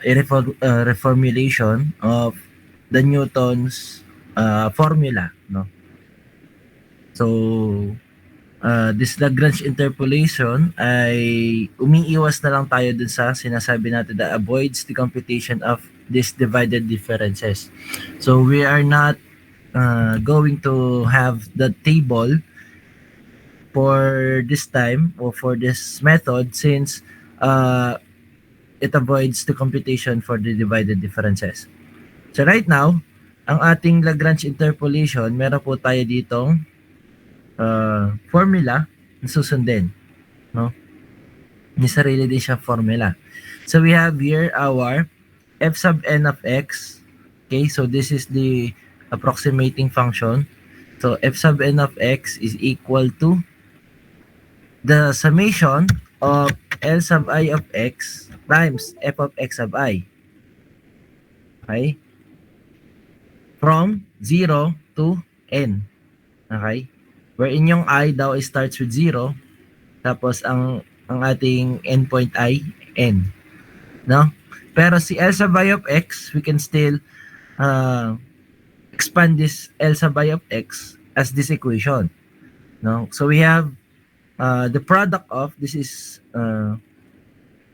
reformulation of the Newton's formula, no? So, this Lagrange interpolation ay umiiwas na lang tayo dun sa sinasabi natin that avoids the computation of these divided differences. So, we are not going to have the table for this time or for this method since it avoids the computation for the divided differences. So right now, ang ating Lagrange interpolation, meron po tayo ditong formula na susundin. No? May sarili din siya formula. So we have here our f sub n of x. Okay, so this is the approximating function. So f sub n of x is equal to the summation of L sub I of x times f of x sub I. Okay? From 0 to n. Okay? Wherein yung I daw starts with 0, tapos ang ating endpoint ay n. No? Pero si L sub I of x, we can still expand this L sub I of x as this equation. No? So we have the product of, this is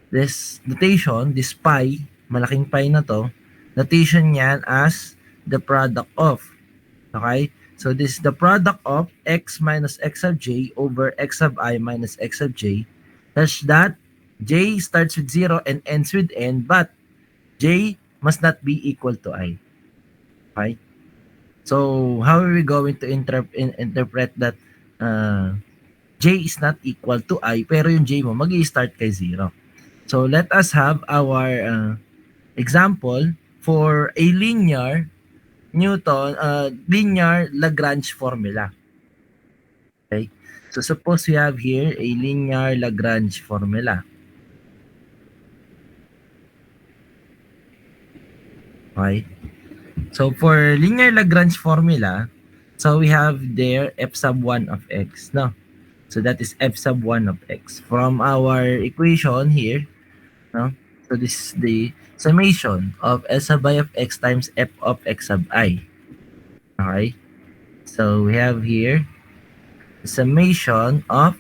this notation, this pi, malaking pi na to, notation niyan as the product of. Okay? So this is the product of x minus x sub j over x sub I minus x sub j, such that j starts with 0 and ends with n, but j must not be equal to I. Okay? So how are we going to interpret that j is not equal to I, pero yung j mo mag-i-start kay 0. So let us have our example for a linear linear Lagrange formula. Okay? So suppose we have here a linear Lagrange formula. Okay? So for linear Lagrange formula, so we have there f sub 1 of x, no? So that is f sub 1 of x. From our equation here, no? So this is the summation of L sub I of x times f of x sub I. Okay? So we have here the summation of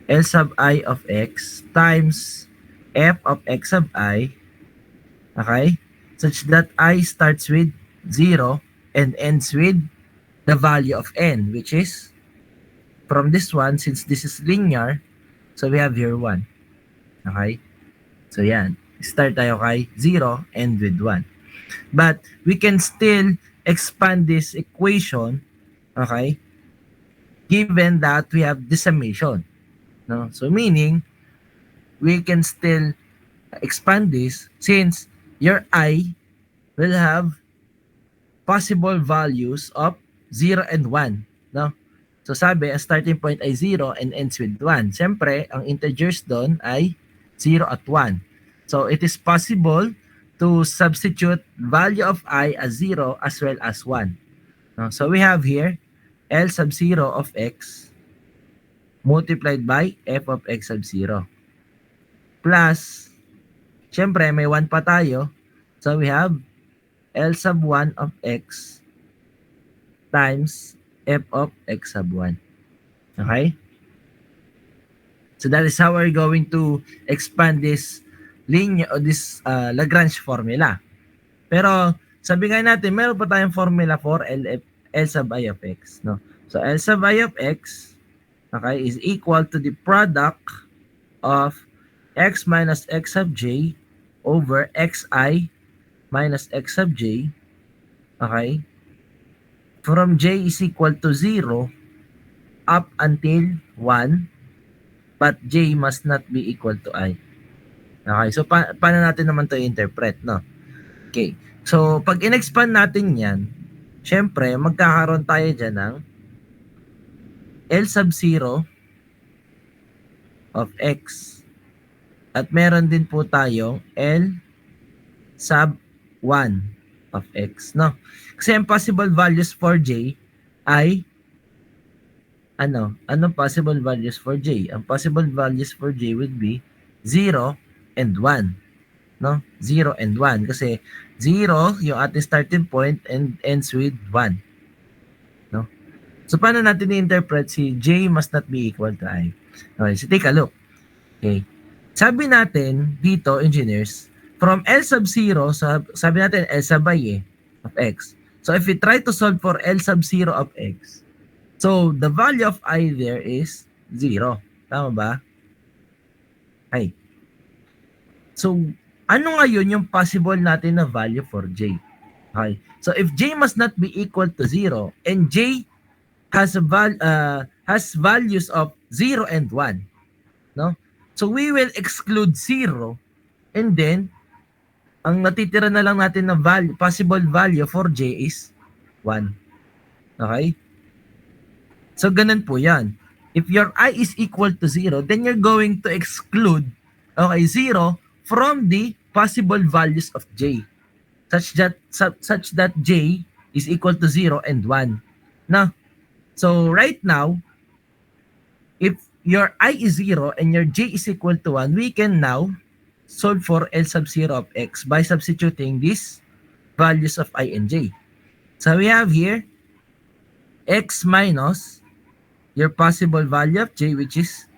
L sub I of x times f of x sub I, okay? Such that I starts with 0 and ends with the value of n, which is from this one, since this is linear, so we have here 1. Okay? So yan. Start tayo kay 0, end with 1. But we can still expand this equation, okay, given that we have this summation. No? So meaning, we can still expand this since your I will have possible values of 0 and 1. No? So sabi, ang starting point ay 0 and ends with 1. Siyempre, ang integers doon ay 0 at 1. So it is possible to substitute value of I as 0 as well as 1. No? So we have here L sub 0 of x multiplied by f of x sub 0. Plus, syempre may 1 pa tayo. So we have L sub 1 of x times f of x sub 1. Okay? So that is how we're going to expand this linear or this Lagrange formula. Pero sabi nga natin, meron pa tayong formula for L sub I of x, no? So L sub I of x, okay, is equal to the product of x minus x sub j over xi minus x sub j, okay, from j is equal to 0 up until 1, but j must not be equal to I. Okay, so paano natin naman to interpret, no? Okay, so pag in-expand natin yan, syempre magkakaroon tayo dyan ng L sub 0 of x at meron din po tayong L sub 1 of x, no? Kasi ang possible values for j ay anong possible values for j? Ang possible values for j would be 0 and 1. no? 0 and 1 kasi 0 yung ating starting point and ends with 1, no? So paano natin i-interpret si J must not be equal to I? Okay, so take a look. Okay. Sabi natin dito, engineers, from L sub 0, sabi natin L sub I of X. So if we try to solve for L sub 0 of X, so the value of I there is 0. Tama ba? Ay. So, ano ngayon yung possible natin na value for J? Okay. So if J must not be equal to 0 and J has values of 0 and 1, no? So we will exclude 0 and then ang natitira na lang natin na value, possible value for J is 1. Okay? So ganun po 'yan. If your I is equal to 0, then you're going to exclude 0 from the possible values of J such that J is equal to 0 and 1. Now, so right now, if your I is 0 and your J is equal to 1, we can now solve for L sub 0 of X by substituting these values of I and J. So we have here X minus your possible value of J, which is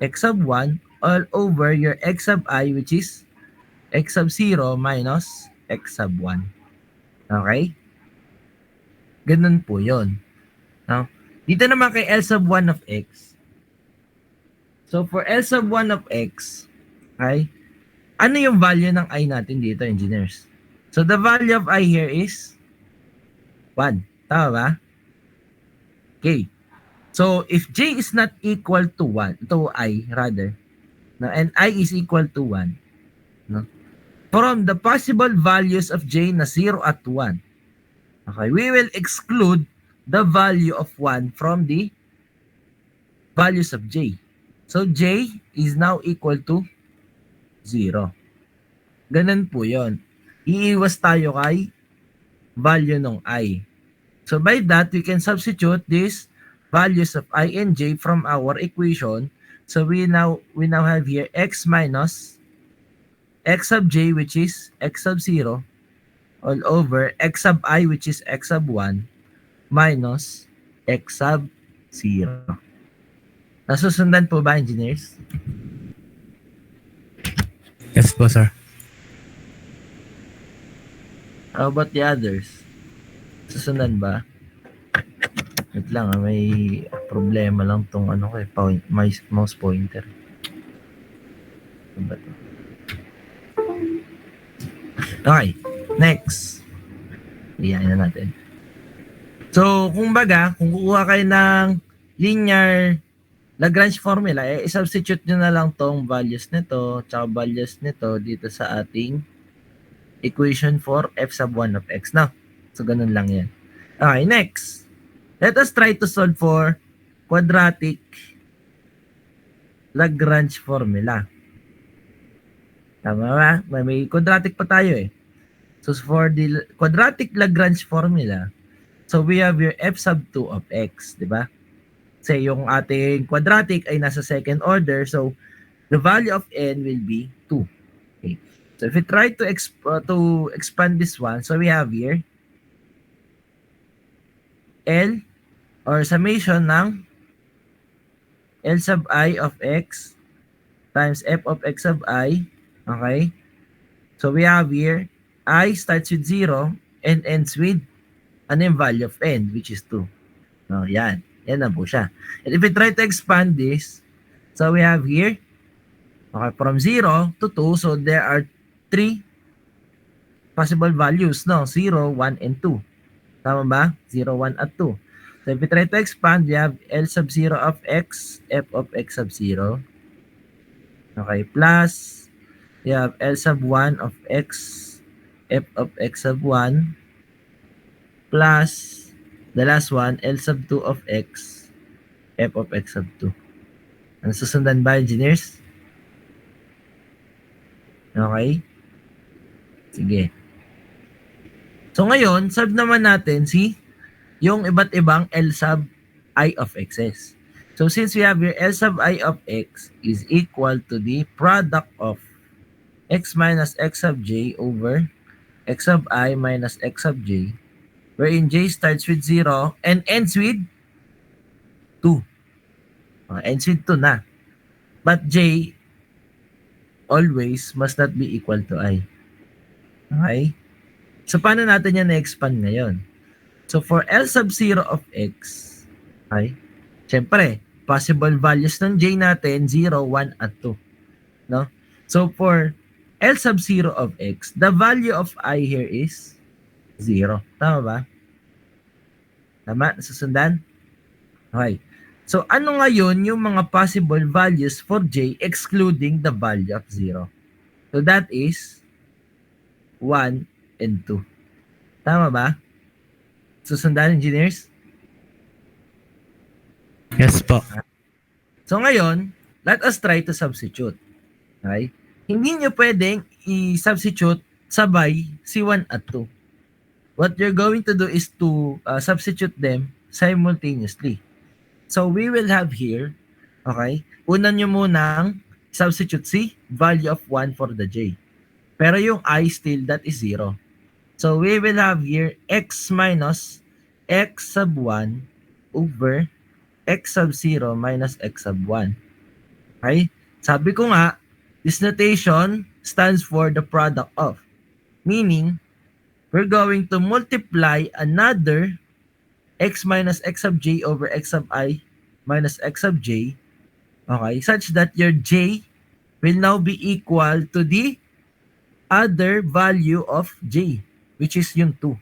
X sub 1, all over your X sub I, which is X sub 0 minus X sub 1. Okay? Ganun po yun. Now, dito naman kay L sub 1 of X. So for L sub 1 of X, okay, ano yung value ng I natin dito, engineers? So the value of I here is 1. Tama ba? Okay. So if J is not equal to 1, to I rather, no, and I is equal to 1, no, from the possible values of J na 0 at 1, okay, we will exclude the value of 1 from the values of J. So J is now equal to 0. Ganun po yon. Iiwas tayo kay value ng I. So by that, we can substitute these values of I and J from our equation. So we now have here X minus X sub J, which is X sub 0, all over X sub I, which is X sub 1, minus X sub 0. Nasusundan po ba, engineers? Yes po, sir. How about the others? Susundan ba? Wait lang, may problema lang tong ano ko my mouse pointer. Ano ba to? Okay, next. Iyan na natin. So, kung kukuha kayo ng linear Lagrange formula, i-substitute nyo na lang tong values nito, tsaka values nito dito sa ating equation for f sub 1 of x. Now, so ganun lang yan. Okay, next. Let us try to solve for quadratic Lagrange formula. Tama ba? May quadratic pa tayo eh. So for the quadratic Lagrange formula, so we have your f sub 2 of x, di ba? Kasi yung ating quadratic ay nasa second order, so the value of n will be 2. Okay. So if we try to expand this one, so we have here L or summation ng L sub I of x times f of x sub I. Okay? So we have here I starts with 0 and ends with ano yung value of n, which is 2. No, yan. Yan na po siya. And if we try to expand this, so we have here, okay, from 0 to 2, so there are 3 possible values, no? 0, 1, and 2. Tama ba? 0, 1, at 2. So if we try to expand, we have L sub 0 of x, f of x sub 0. Okay, plus, we have L sub 1 of x, f of x sub 1, plus, the last one, L sub 2 of x, f of x sub 2. Ano susundan ba, engineers? Okay? Sige. So ngayon, solve naman natin yung iba't ibang L sub I of x's. So since we have your L sub I of x is equal to the product of x minus x sub j over x sub I minus x sub j, wherein j starts with 0 and ends with 2. Ends with 2 na. But j always must not be equal to I. Okay? So, paano natin yan na-expand ngayon? So, for L sub 0 of x, okay, syempre, possible values ng j natin, 0, 1, at 2. No? So, for L sub 0 of x, the value of I here is 0. Tama ba? Tama? Nasusundan? Okay. So, ano ngayon yung mga possible values for j excluding the value of 0? So, that is 1 and 2. Tama ba? Susundan, engineers? Yes po. So, ngayon, let us try to substitute. Okay? Hindi nyo pwedeng i-substitute sabay si 1 at 2. What you're going to do is to substitute them simultaneously. So, we will have here, okay, una nyo munang substitute si value of 1 for the j. Pero yung I still, that is 0. So, we will have here x minus x sub 1 over x sub 0 minus x sub 1. Okay? Sabi ko nga, this notation stands for the product of. Meaning, we're going to multiply another x minus x sub j over x sub I minus x sub j, okay, such that your j will now be equal to the other value of j, which is yung 2.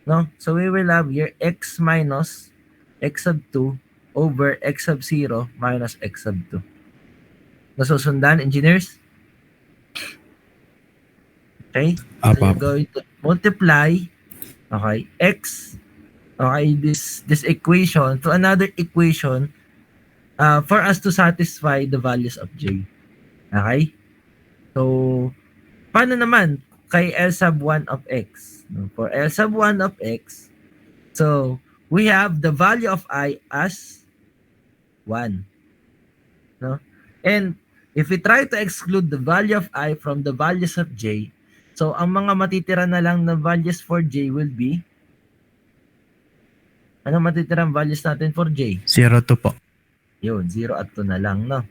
No? So we will have here x minus x sub 2 over x sub 0 minus x sub 2. Nasusundan, engineers? Okay? So you're going to multiply, okay, x, okay, this equation to another equation for us to satisfy the values of j. Okay? So, paano naman kay L sub 1 of x? For L sub 1 of x, so we have the value of I as 1. No? And if we try to exclude the value of I from the values of j, so ang mga matitira na lang na values for j will be, ano matitirang values natin for j? 0 to po. Yun, 0 at 2 na lang, no?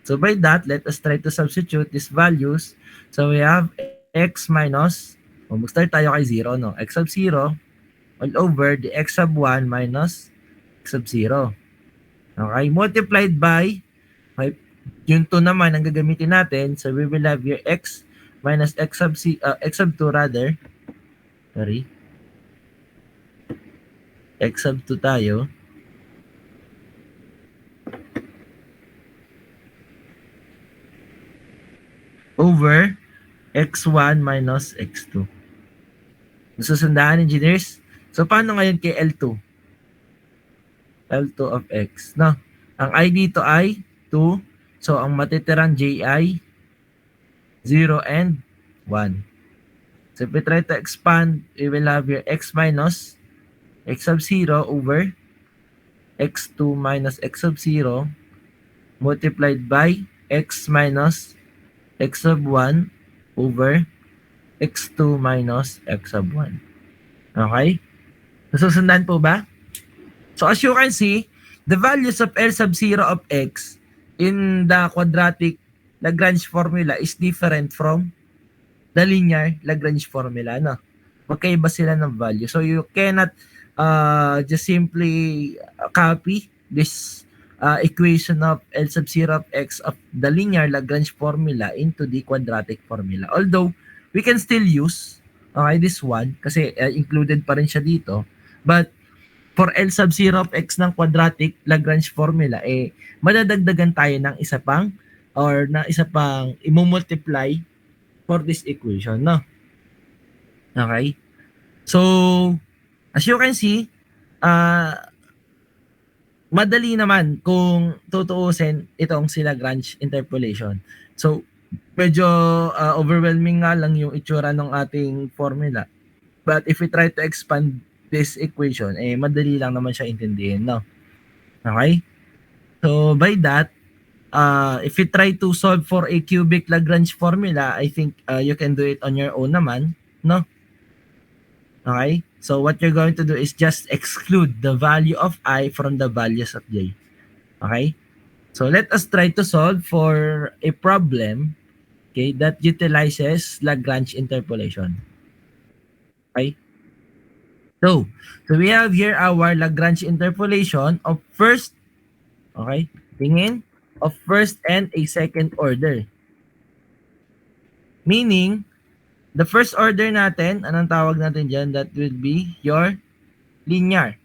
So by that, let us try to substitute these values. So we have x minus, mag-start tayo kay 0, no? X sub 0 all over the x sub 1 minus x sub 0. Okay, multiplied by, okay, yung 2 naman ang gagamitin natin. So we will have your x minus x sub 2 rather. Sorry. X sub 2 tayo. Over x1 minus x2. Nasusundahan, engineers? So, paano ngayon kay L2? L2 of x. No? Ang I dito ay 2. So, ang matitirang j ay 0 and 1. So, if we try to expand, we will have your x minus x sub 0 over x2 minus x sub 0 multiplied by x minus x sub 1 over x2 minus x sub 1. Okay? Nasusundan po ba? So as you can see, the values of L sub 0 of x in the quadratic Lagrange formula is different from the linear Lagrange formula. No? Magkaiba sila ng value. So you cannot just simply copy this equation of L sub 0 of x of the linear Lagrange formula into the quadratic formula. Although, we can still use this one kasi included pa rin siya dito. But, for L sub 0 of x ng quadratic Lagrange formula, madadagdagan tayo ng isa pang i-multiply for this equation, no? Okay? So, as you can see, madali naman kung tutuusin itong si Lagrange interpolation. So, medyo overwhelming nga lang yung itsura ng ating formula. But if we try to expand this equation, madali lang naman siya intindihin, no? Okay? So, by that, if you try to solve for a cubic Lagrange formula, I think you can do it on your own naman, no? Okay? So what you're going to do is just exclude the value of I from the values of j. Okay? So let us try to solve for a problem, okay, that utilizes Lagrange interpolation. Okay? So we have here our Lagrange interpolation of first, okay, tingin, of first and a second order. Meaning, the first order natin, anong tawag natin dyan? That will be your linear.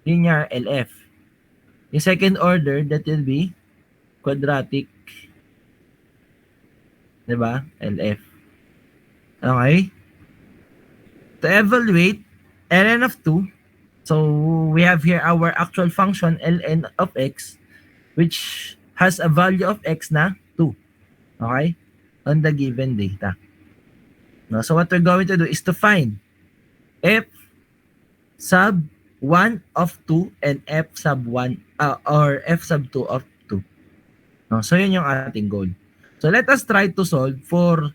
Linear LF. Yung second order, that will be quadratic. Diba? LF. Okay? To evaluate ln of 2, so we have here our actual function ln of x, which has a value of x na 2. Okay? On the given data. No, so what we're going to do is to find f sub 1 of 2 and f sub 1 or f sub 2 of 2. No, so yun yung ating goal. So let us try to solve for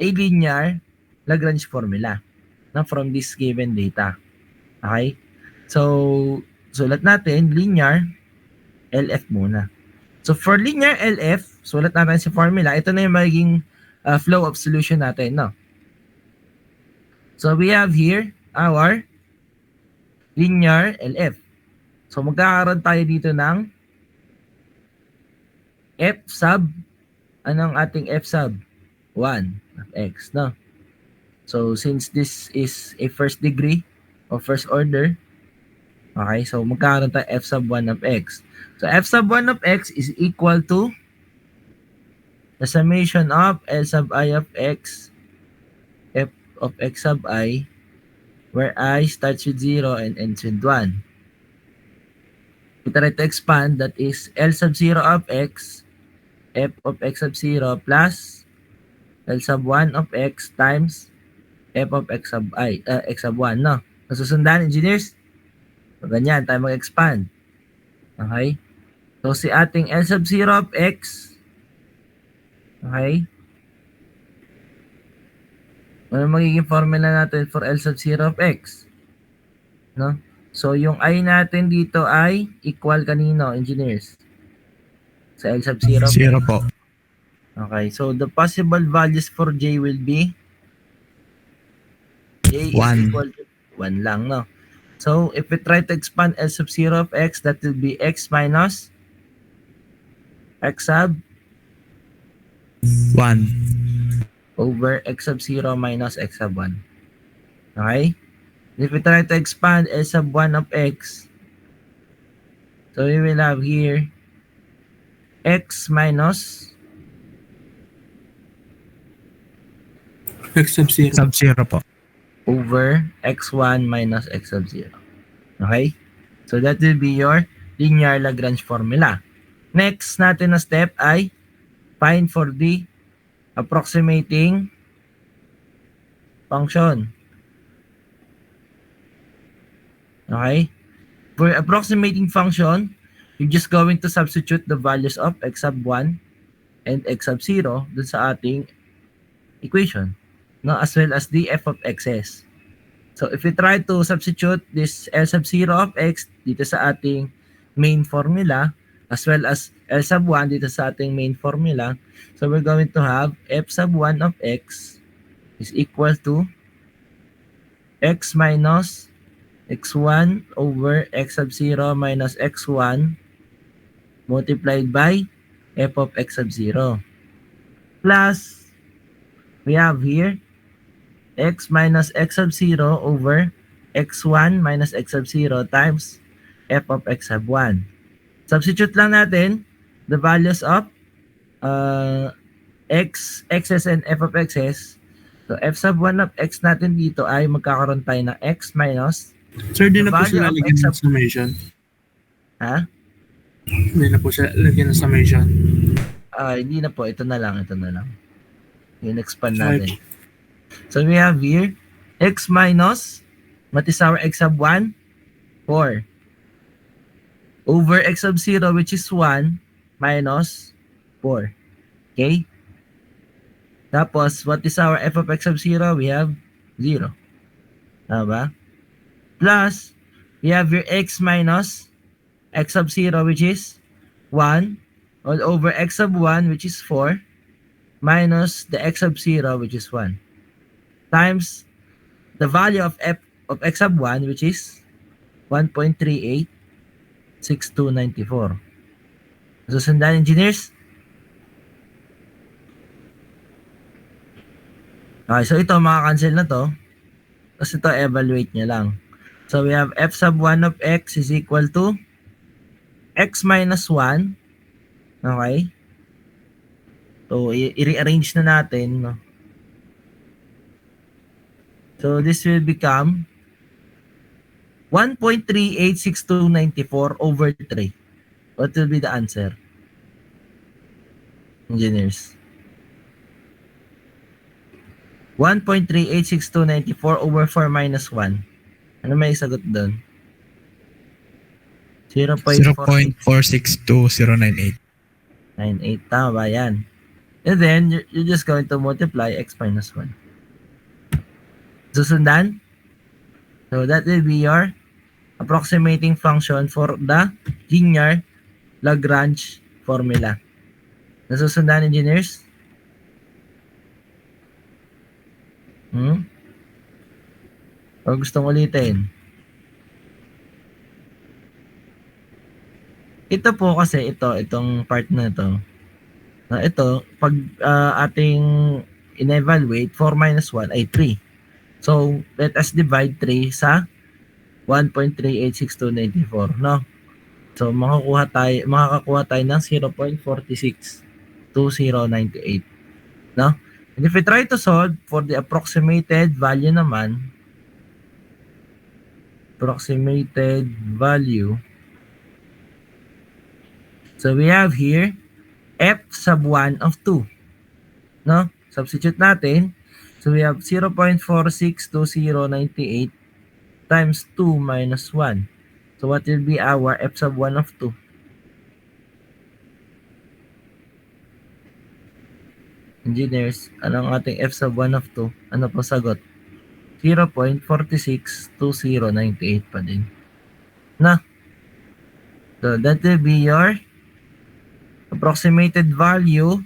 a linear Lagrange formula na from this given data. Okay? So sulat natin linear LF muna. So for linear LF, sulat natin si formula. Ito na yung magiging flow of solution natin, no? So we have here our linear LF. So magkakaroon tayo dito ng f sub, anong ating f sub? 1 of x, no? So since this is a first degree or first order, okay, so magkakaroon tayo f sub 1 of x. So f sub 1 of x is equal to the summation of L sub I of x, f of x sub I, where I starts with 0 and ends with 1. We try to expand, that is L sub 0 of x, f of x sub 0 plus L sub 1 of x times f of x sub I, x sub 1, no? Nasusundan, engineers? So, ganyan, tayo mag-expand. Okay? So, si ating L sub 0 of x, okay? Ano magiging formula natin for L sub 0 of x? No? So, yung I natin dito ay equal kanino, engineers? Sa L sub 0 of 0 x. po. Okay, so the possible values for j will be j is 1. equal to 1 lang, no? So, if we try to expand L sub 0 of x, that will be x minus x sub 1. over x sub 0 minus x sub 1. Okay? If we try to expand L sub 1 of x, so we will have here x minus X sub 0. Sub 0 po. over x1 minus x sub 0. Okay? So that will be your linear Lagrange formula. Next natin na step ay find for the approximating function. Okay? For approximating function, you're just going to substitute the values of x sub 1 and x sub 0 dun sa ating equation, no, as well as the f of x's. So if we try to substitute this L sub 0 of x dito sa ating main formula, as well as L sub 1 dito sa ating main formula, so we're going to have f sub 1 of x is equal to x minus x1 over x sub 0 minus x1 multiplied by f of x sub 0 plus we have here x minus x sub 0 over x1 minus x sub 0 times f of x sub 1. Substitute lang natin the values of x, x's, and f of x's. So f sub 1 of x natin dito ay magkakaroon tayo ng x minus Sir, di na po value siya of lalagyan x ng sub... summation. Ha? Hindi na po siya lalagyan ng summation. Hindi na po. Ito na lang. Yung expand Okay. natin. So we have here x minus, what is our x sub 1? 4. Over x sub 0, which is 1, minus 4. Okay? Tapos, what is our f of x sub 0? We have 0. Tama ba? Plus, we have your x minus x sub 0 which is 1 all over x sub 1 which is 4 minus the x sub 0 which is 1 times the value of f of x sub 1 which is 1.386294. Susundan, engineers? Okay, so ito makakancel na to. Tapos ito evaluate nyo lang. So we have f sub 1 of x is equal to x minus 1. Okay? So i-rearrange na natin. No? So this will become 1.386294 over 3. What will be the answer? Engineers. 1.386294 over 4 minus 1. Ano may sagot doon? 0.46898. 0.462098. Tama ba yan? And then, you're just going to multiply x minus 1. Susundan? So, that will be your approximating function for the linear Lagrange formula. Nasusundan, engineers? O gustong ulitin? Ito po kasi, itong part na ito. Ito, pag ating in-evaluate, 4 minus 1 ay 3. So, let us divide 3 sa 1.386294, no? So, makakakuha tayo ng 0.462098, no? And if we try to solve for the approximated value naman, so we have here f sub 1 of 2, no? Substitute natin. So we have 0.462098 times 2 minus 1. So what will be our f sub 1 of 2? Engineers, anong ating f sub 1 of 2? Ano po sagot? 0.462098 pa din. Na? So that will be your approximated value,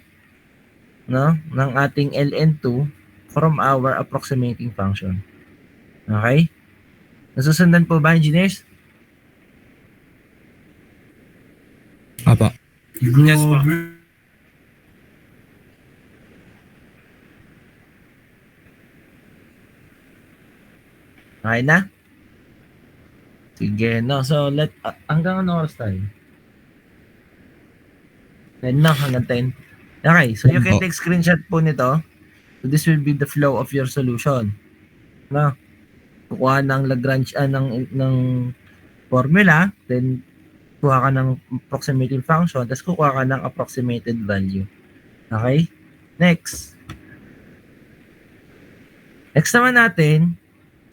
no, ng ating ln2 from our approximating function. Okay? Nasusundan po ba, engineers? Apa. Yes po. Okay na? Sige, no. So, hanggang ano oras tayo? 10 na, hanggang 10. Okay, so you can take screenshot po nito. So, this will be the flow of your solution. No? Kukuha ng Lagrange, ng formula, then kuha ka ng approximating function, tapos kukuha ka ng approximated value. Okay? Next. Next naman natin,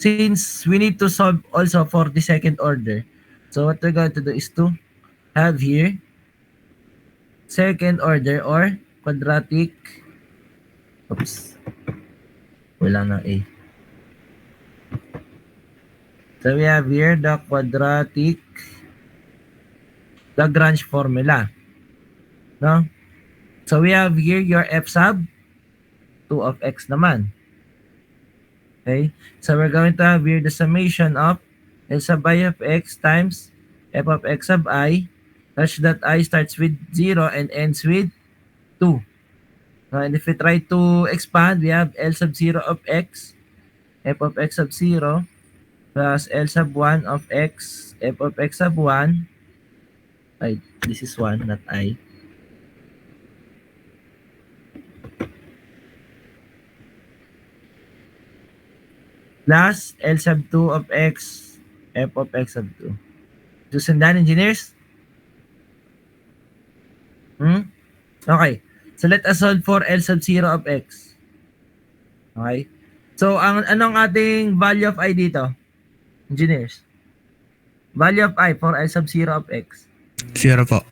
since we need to solve also for the second order, so what we're going to do is to have here second order or quadratic, wala na A. So we have here the quadratic Lagrange formula. No? So we have here your f sub 2 of x naman. Okay? So we're going to have here the summation of L sub I of x times f of x sub I such that I starts with 0 and ends with 2. And if we try to expand, we have L sub 0 of x, f of x sub 0, plus L sub 1 of x, f of x sub 1. Ay, this is 1, not I. Plus L sub 2 of x, f of x sub 2. Susundan, engineers? Okay. So let us solve for L sub 0 of x. Okay. So anong ating value of I dito? Engineers. Value of I for L sub 0 of x. 0 po.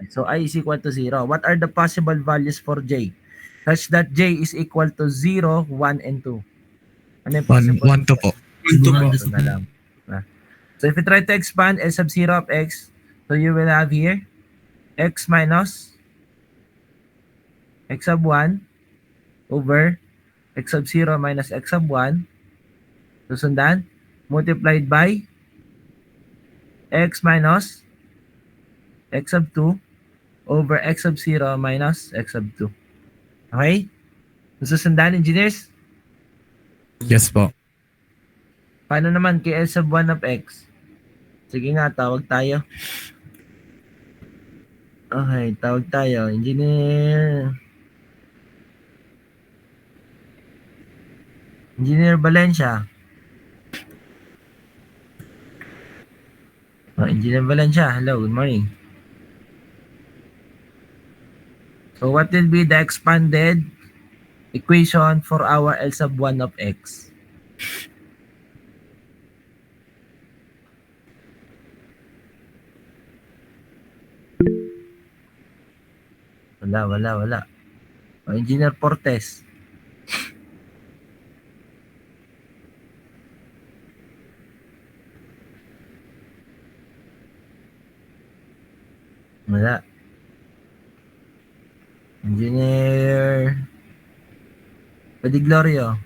So I is equal to 0. What are the possible values for j? Such that j is equal to 0, 1, and 2. Ano yung 1, possible? 1 to po. 1 to po. Ito na lang. Ah. So if you try to expand L sub 0 of x, so you will have here x minus x sub 1 over x sub 0 minus x sub 1, susundan, multiplied by x minus x sub 2 over x sub 0 minus x sub 2. Okay? Susundan, engineers? Yes po. Paano naman kay L sub 1 of x? Sige nga, tawag tayo. Okay, tawag tayo. Engineer. Engineer Valencia. Oh, Engineer Valencia, hello, good morning. So what will be the expanded equation for our L sub 1 of x? Wala. Oh, Engineer Portes. Wala. Engineer Padiglorio.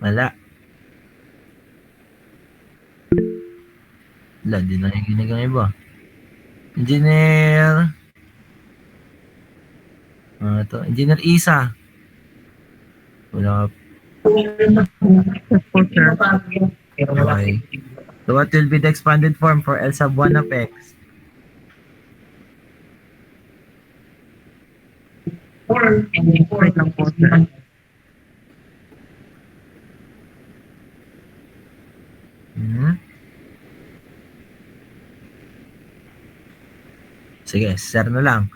Wala. Wala, di nakikinig ang iba. Engineer Engineer Isa. Wala. Okay. So what will be the expanded form for L sub 1 of x? Hmm? Sige, share na lang.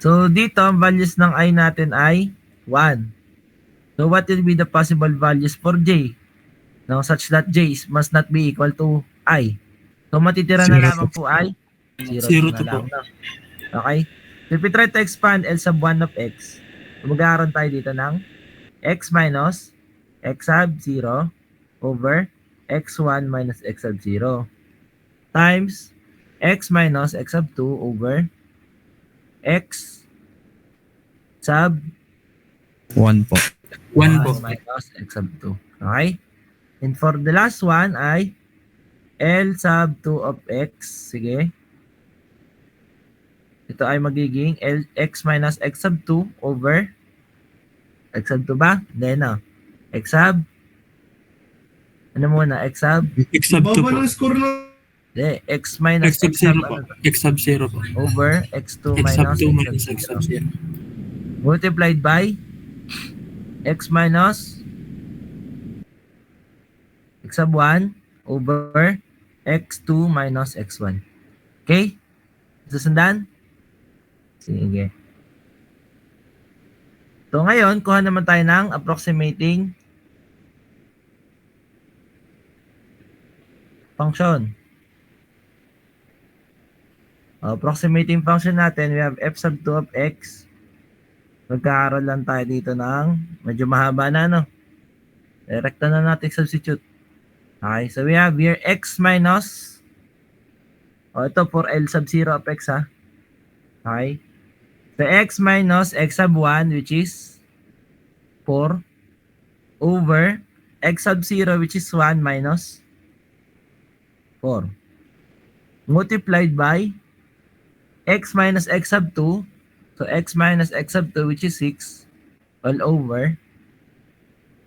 So dito, ang values ng I natin ay 1. So what will be the possible values for j? Now such that j must not be equal to I. So matitira na Zero lamang po. po ay 0 0 na to po. lang. No? Okay? So if we try to expand L sub 1 of x, magkakaroon tayo dito ng x minus x sub 0 over x1 minus x sub 0 times x minus x sub 2 over x sub 1 po. 1 po. 1 minus x sub 2. Okay? And for the last one ay L sub 2 of x. Sige. Ito ay magiging x minus x sub 2 over x sub 2 ba? Then, x sub ano muna? X sub? X sub 2 po. De, x minus X sub x sub 0 po. X sub 0 po. over x2 X sub minus 2 x minus sub X sub 0 0. multiplied by x minus x sub 1 over x2 minus x1. Okay? Susundan? Sige. So ngayon, kuha naman tayo ng approximating function. Approximating function natin, we have f sub 2 of x. Magkakaroon lang tayo dito ng medyo mahaba na, no? Direkta na natin substitute. Okay, so we have here x minus ito for L sub 0 of x, ha? Okay. So x minus x sub 1, which is 4 over x sub 0, which is 1 minus 4 multiplied by x minus x sub 2. So x minus x sub 2, which is 6 all over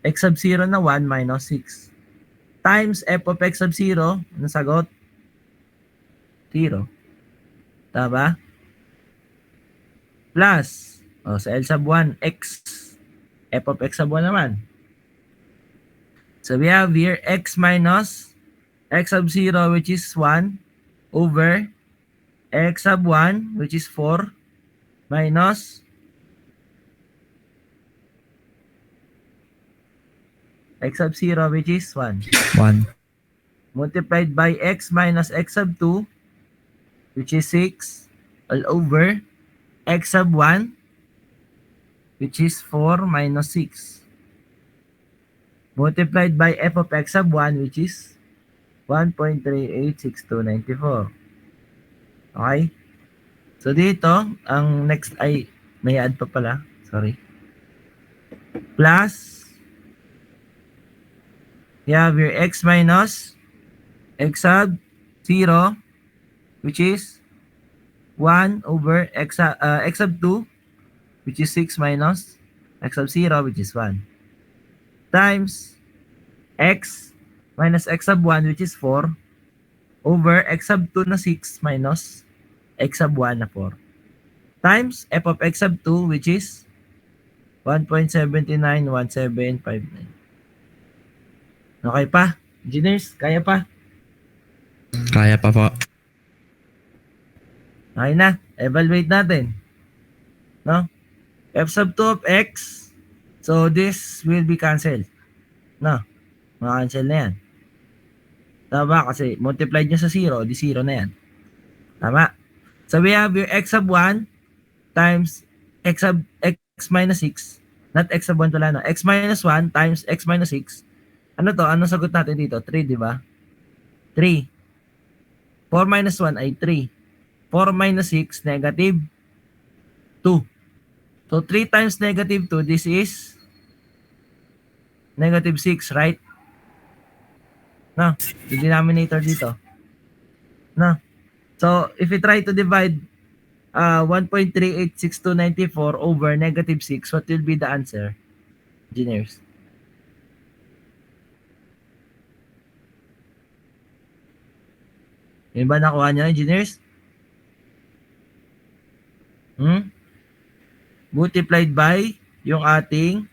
x sub 0 na 1 minus 6 times f of x sub 0. Ano sagot? 0. Tama? Plus sa L sub 1 x f of x sub 1 naman. So we have here x minus x sub 0, which is 1 over x sub 1, which is 4 minus x sub 0, which is 1. 1. Multiplied by x minus x sub 2, which is 6, all over x sub 1, which is 4 minus 6. Multiplied by f of x sub 1, which is 1.386294. Okay? So dito, ang next ay, may add pa pala. Sorry. Plus, you have your x minus x sub 0, which is 1 over x sub 2, which is 6 minus x sub 0, which is 1. Times x minus x sub 1, which is 4, over x sub 2 na 6 minus x sub 1 na 4. Times f of x sub 2, which is 1.791759. Okay pa? Engineers, kaya pa? Kaya pa po. Okay na. Evaluate natin. No? F sub 2 of x. So, this will be cancelled. No? Maka-cancel na yan. Tama? Kasi multiplied nyo sa 0, di 0 na yan. Tama? So, we have your x sub 1 times x minus 6. Not x sub 1 pala, no? X minus 1 times x minus 6. Ano to? Anong sagot natin dito? 3, di ba? 3. 4 minus 1 ay 3. 4 minus 6, negative 2. So, 3 times negative 2, this is negative 6, right? No? The denominator dito. No? So, if you try to divide 1.386294 over negative 6, what will be the answer, engineers? Yung ba nakuha nyo, engineers? Multiplied by yung ating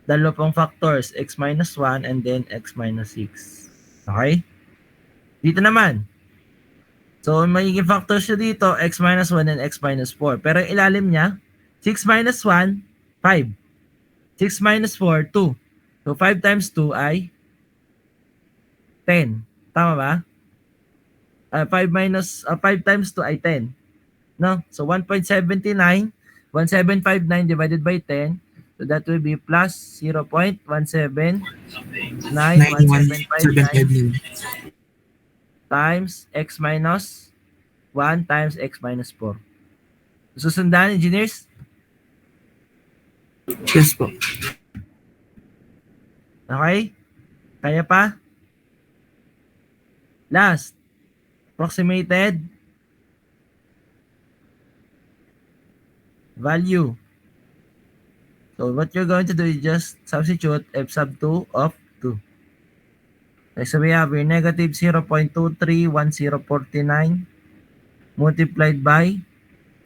dalawang factors, x minus 1 and then x minus 6. Okay? Dito naman. So, magiging factors nyo dito, x minus 1 and x minus 4. Pero yung ilalim niya, 6 minus 1, 5. 6 minus 4, 2. So, 5 times 2 ay 10. Tama ba? 5 times 2 ay 10. No? So 1.79, 1759 divided by 10. So that will be plus 0.1791759 times x minus 1 times x minus 4. Susundan, engineers? Yes po. Okay? Kaya pa? Last. Approximated value. So what you're going to do is just substitute f sub 2 of 2. Okay, so we have your negative 0.231049 multiplied by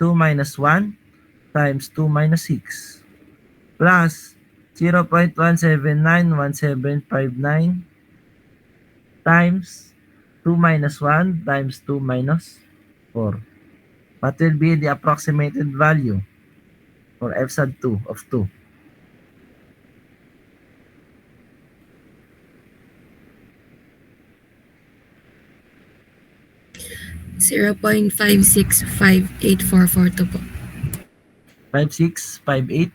2 minus 1 times 2 minus 6 plus 0.1791759 times 2 minus 1 times 2 minus 4. What will be the approximated value for f sub 2 of 2? $0.565844 po. 5658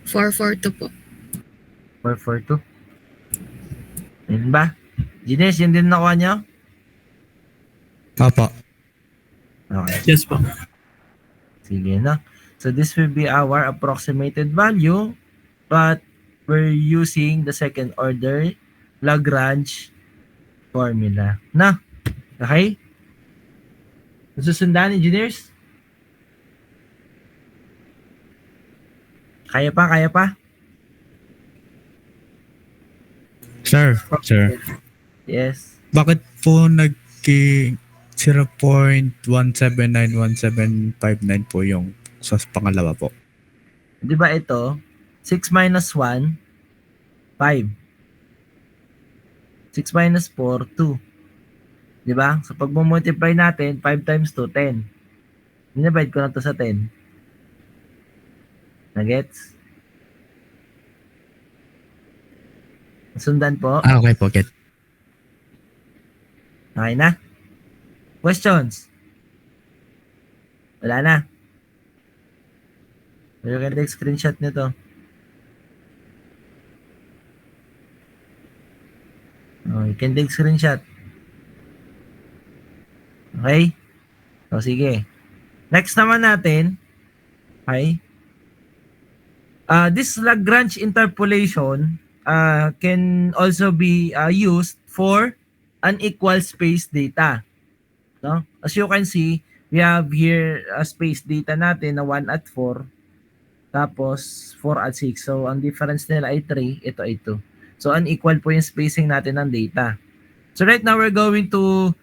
442 po. 442. Yun ba? Gines, yun din nakuha nyo? Opo. Okay. Yes po. Sige na. So this will be our approximated value, but we're using the second order Lagrange formula. Na? Okay? Susundan, engineers? Kaya pa, kaya pa? Sir. Yes. Bakit po nagki 0.1791759 po yung sa pangalawa po? Di ba ito? 6 minus 1, 5. 6 minus 4, 2. Di ba? So pag multiply natin, 5 times 2, 10. Dinivide ko na to sa 10. Nagets? Sundan po? Okay po, get. Okay na? Questions? Wala na. You can take screenshot nito. Oh, you can take screenshot. Okay? So, sige. Next naman natin, okay? This Lagrange interpolation can also be used for unequal space data. No? As you can see, we have here space data natin na 1 at 4, tapos 4 at 6. So, ang difference nila ay 3, ito ay 2. So, unequal po yung spacing natin ng data. So, right now, we're going to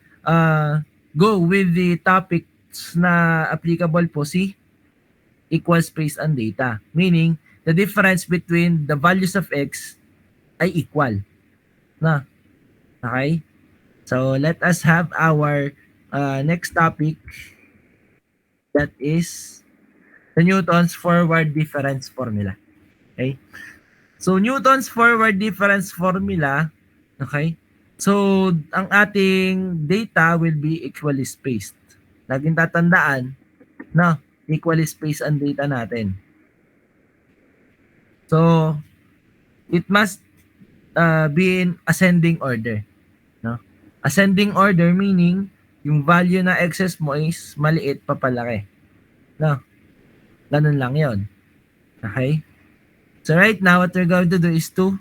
go with the topics na applicable po si equal space and data. Meaning, the difference between the values of x ay equal. Na? Okay? So, let us have our next topic, that is the Newton's forward difference formula. Okay? So, Newton's forward difference formula, okay? So, ang ating data will be equally spaced. Laging tatandaan na equally spaced ang data natin. So, it must be in ascending order. No? Ascending order meaning yung value na excess mo is maliit papalaki. No? Ganun lang yon. Okay? So right now, what we're going to do is to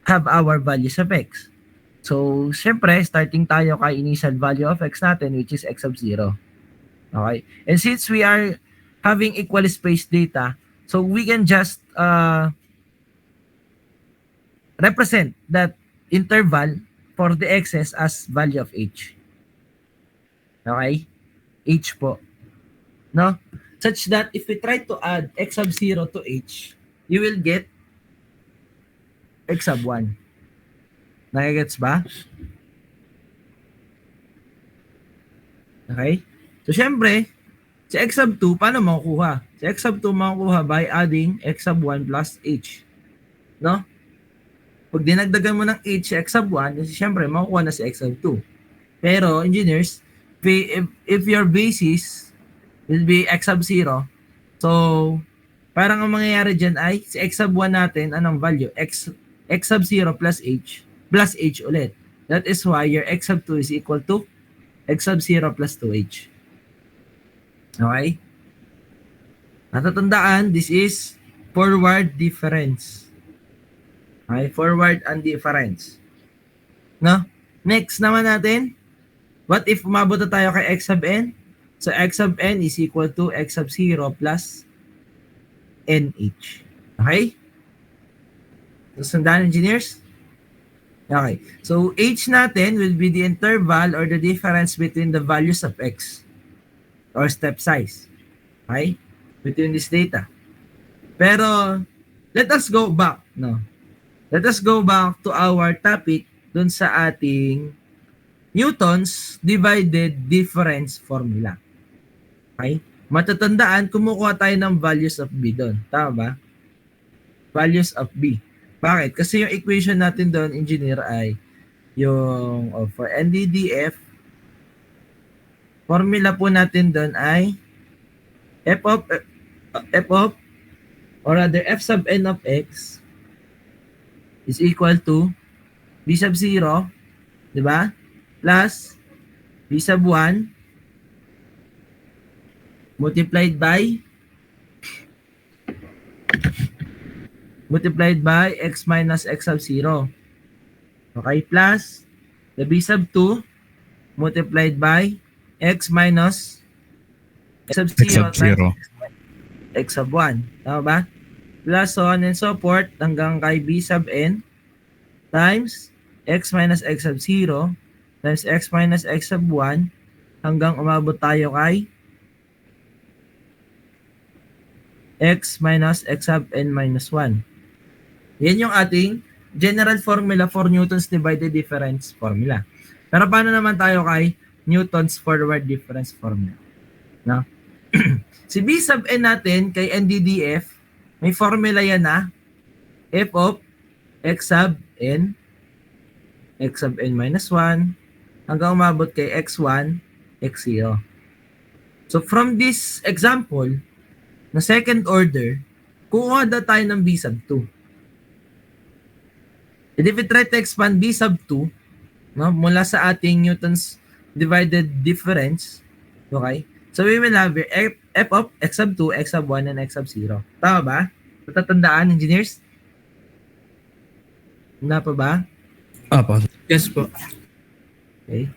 have our values of x. So, syempre, starting tayo kay initial value of x natin, which is x of 0. Okay? And since we are having equally spaced data, so we can just represent that interval for the x's as value of h. Okay? H po. No? Such that if we try to add x of 0 to h, you will get x of 1. Nakigets ba? Okay? So, syempre, si x of 2, paano makukuha? Si x of 2 makukuha by adding x of 1 plus h. No? Pag dinagdagan mo ng h, x of 1, syempre, makukuha na si x of 2. Pero, engineers, if your basis will be x of 0, so, parang ang mangyayari dyan ay, si x of 1 natin, anong value? X of 0 plus h ulit. That is why your x of 2 is equal to x of 0 plus 2h. Okay? Natatandaan, this is forward difference. Okay? Forward and difference. No? Next naman natin, what if umabot na tayo kay x of n? So, x of n is equal to x of 0 plus nh. Okay? So, sandaan, engineers? Okay. So, h natin will be the interval or the difference between the values of x or step size. Okay? Between this data. Pero, let us go back. No? Let us go back to our topic dun sa ating Newton's divided difference formula. Okay? Matatandaan, kumukuha tayo ng values of b dun. Tama ba? Values of b. Bakit? Kasi yung equation natin doon, engineer, ay yung for NDDF, formula po natin doon ay f of, or rather f sub n of x is equal to b sub 0, di ba? Plus b sub 1 multiplied by x minus x sub 0. Okay, plus the b sub 2 multiplied by x minus x sub 0 X of 0. x sub 1. Tama ba? Plus so on and so forth hanggang kay b sub n times x minus x sub 0 times x minus x sub 1 hanggang umabot tayo kay x minus x sub n minus 1. Yan yung ating general formula for Newton's divided difference formula. Pero paano naman tayo kay Newton's forward difference formula? No? Si B sub n natin kay NDDF, may formula yan na f of x sub n, x sub n minus 1, hanggang umabot kay x1, x0. So from this example, na second order, kuha na tayo ng b sub 2. And if we try to expand b sub 2, no, mula sa ating Newton's divided difference, okay? So we will have here f of x sub 2, x sub 1, and x sub 0. Tama ba? Natatandaan, engineers? Na pa ba? Apo. Yes po. Okay.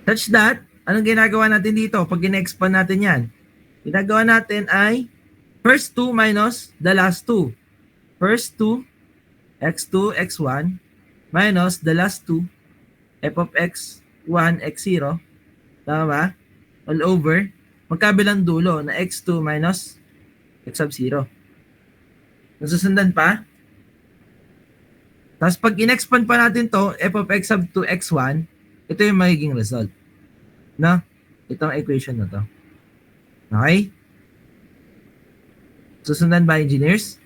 Such that, anong ginagawa natin dito pag gina-expand natin yan? Ginagawa natin ay first 2 minus the last 2. First 2, x2, x1, minus the last 2, f of x1, x0. Tama ba? All over, magkabilang dulo na x2 minus x sub 0. Nasusundan pa? Tapos pag in-expand pa natin to, f of x sub 2, x1, ito yung magiging result. No? Itong equation na to. Okay? Susundan ba, engineers?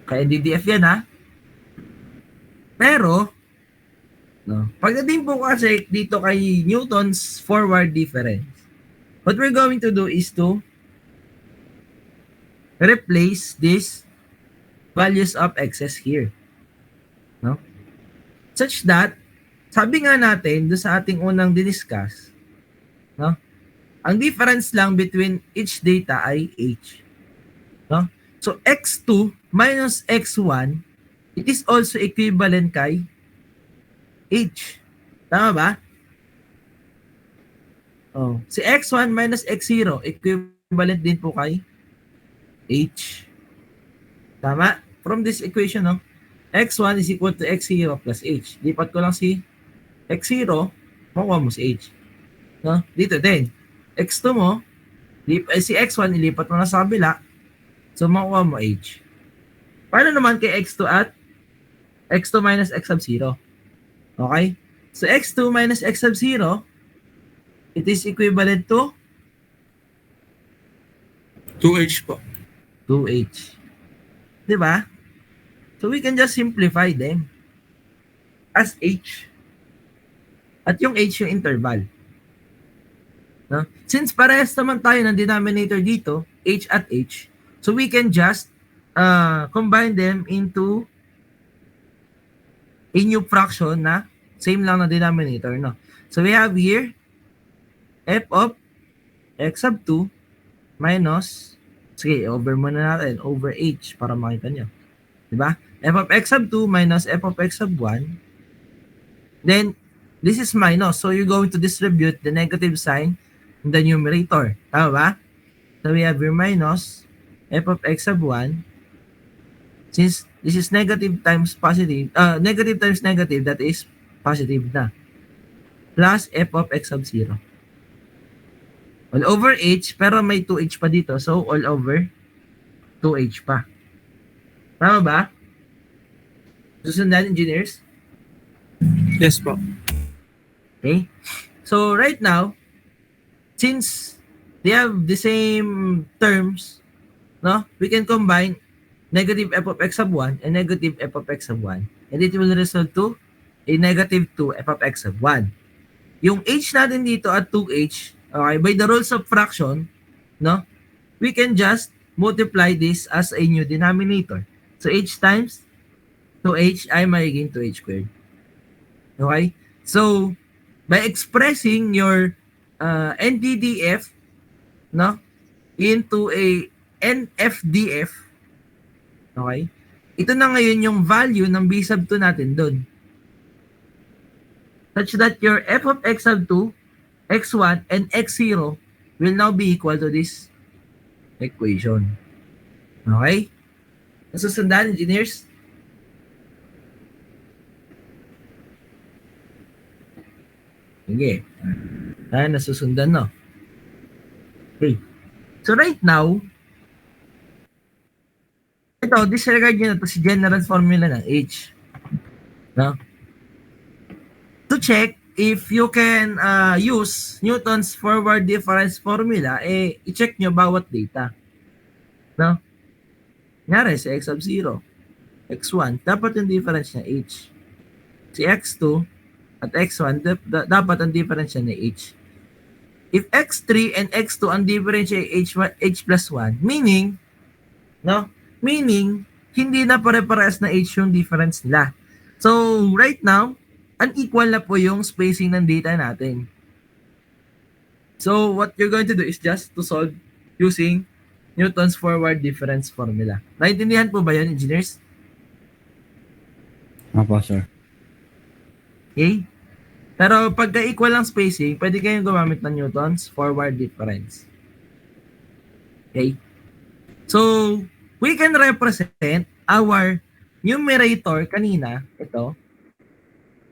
Kaya DDF yan, ha? Pero, no, pagdating po kasi dito kay Newton's forward difference, what we're going to do is to replace these values of x's here. No? Such that, sabi nga natin, doon sa ating unang diniscuss, no? Ang difference lang between each data ay h. No? So, x2 minus x1, it is also equivalent kay h. Tama ba? Oh, si x1 minus x0, equivalent din po kay h. Tama? From this equation, no? x1 is equal to x0 plus h. Lipat ko lang si x0, makuha mo si h. No? Dito din. x2 mo, si x1, ilipat mo na sa kabila. So, makuha mo h. Paano naman kay x2 at x2 minus x sub 0? Okay? So, x2 minus x sub 0, it is equivalent to 2H po. 2h. Diba? So, we can just simplify them as h. At yung h yung interval. No? Since parehas naman tayo ng denominator dito, h at h, so we can just combine them into a new fraction na same lang na denominator. No? So, we have here f of x sub 2 minus, sige, over muna natin, over h para makita nyo. Diba? F of x sub 2 minus f of x sub 1. Then, this is minus. So, you're going to distribute the negative sign in the numerator. Tama ba? So, we have here minus f of x sub 1. Since this is negative times positive, negative times negative, that is positive na. Plus f of x sub 0. All over h, pero may 2h pa dito. So, all over 2h pa. Tama ba? Susundan, engineers? Yes po. Okay? So, right now, since they have the same terms, no, we can combine negative f of x sub 1 and negative f of x sub 1. And it will result to a negative 2 f of x sub 1. Yung h natin dito at 2h, okay, by the rules of fraction, no, we can just multiply this as a new denominator. So, h times 2h ay magiging 2h squared. Okay? So, by expressing your NDDF, no, into a NFDF, okay, ito na ngayon yung value ng b sub 2 natin doon. Such that your f of x sub 2, x1, and x0 will now be equal to this equation. Okay? Nasusundan, engineers? Sige. Nasusundan, no? Okay. So, right now, ito, disregard nyo na ito si general formula ng H. No? To check if you can use Newton's forward difference formula, i-check nyo bawat data. No? Nyari, si x sub 0. x1, dapat yung difference niya h. Si x2 at x1, dapat ang difference niya ni h. If x3 and x2 ang difference niya h plus 1, meaning, no? Meaning, hindi na pare-parehas na h yung difference nila. So, right now, unequal na po yung spacing ng data natin. So, what you're going to do is just to solve using Newton's forward difference formula. Naintindihan po ba yun, engineers? Opo, sir. Okay? Pero pagka equal ang spacing, pwede kayong gumamit ng Newton's forward difference. Okay? So, we can represent our numerator kanina, ito,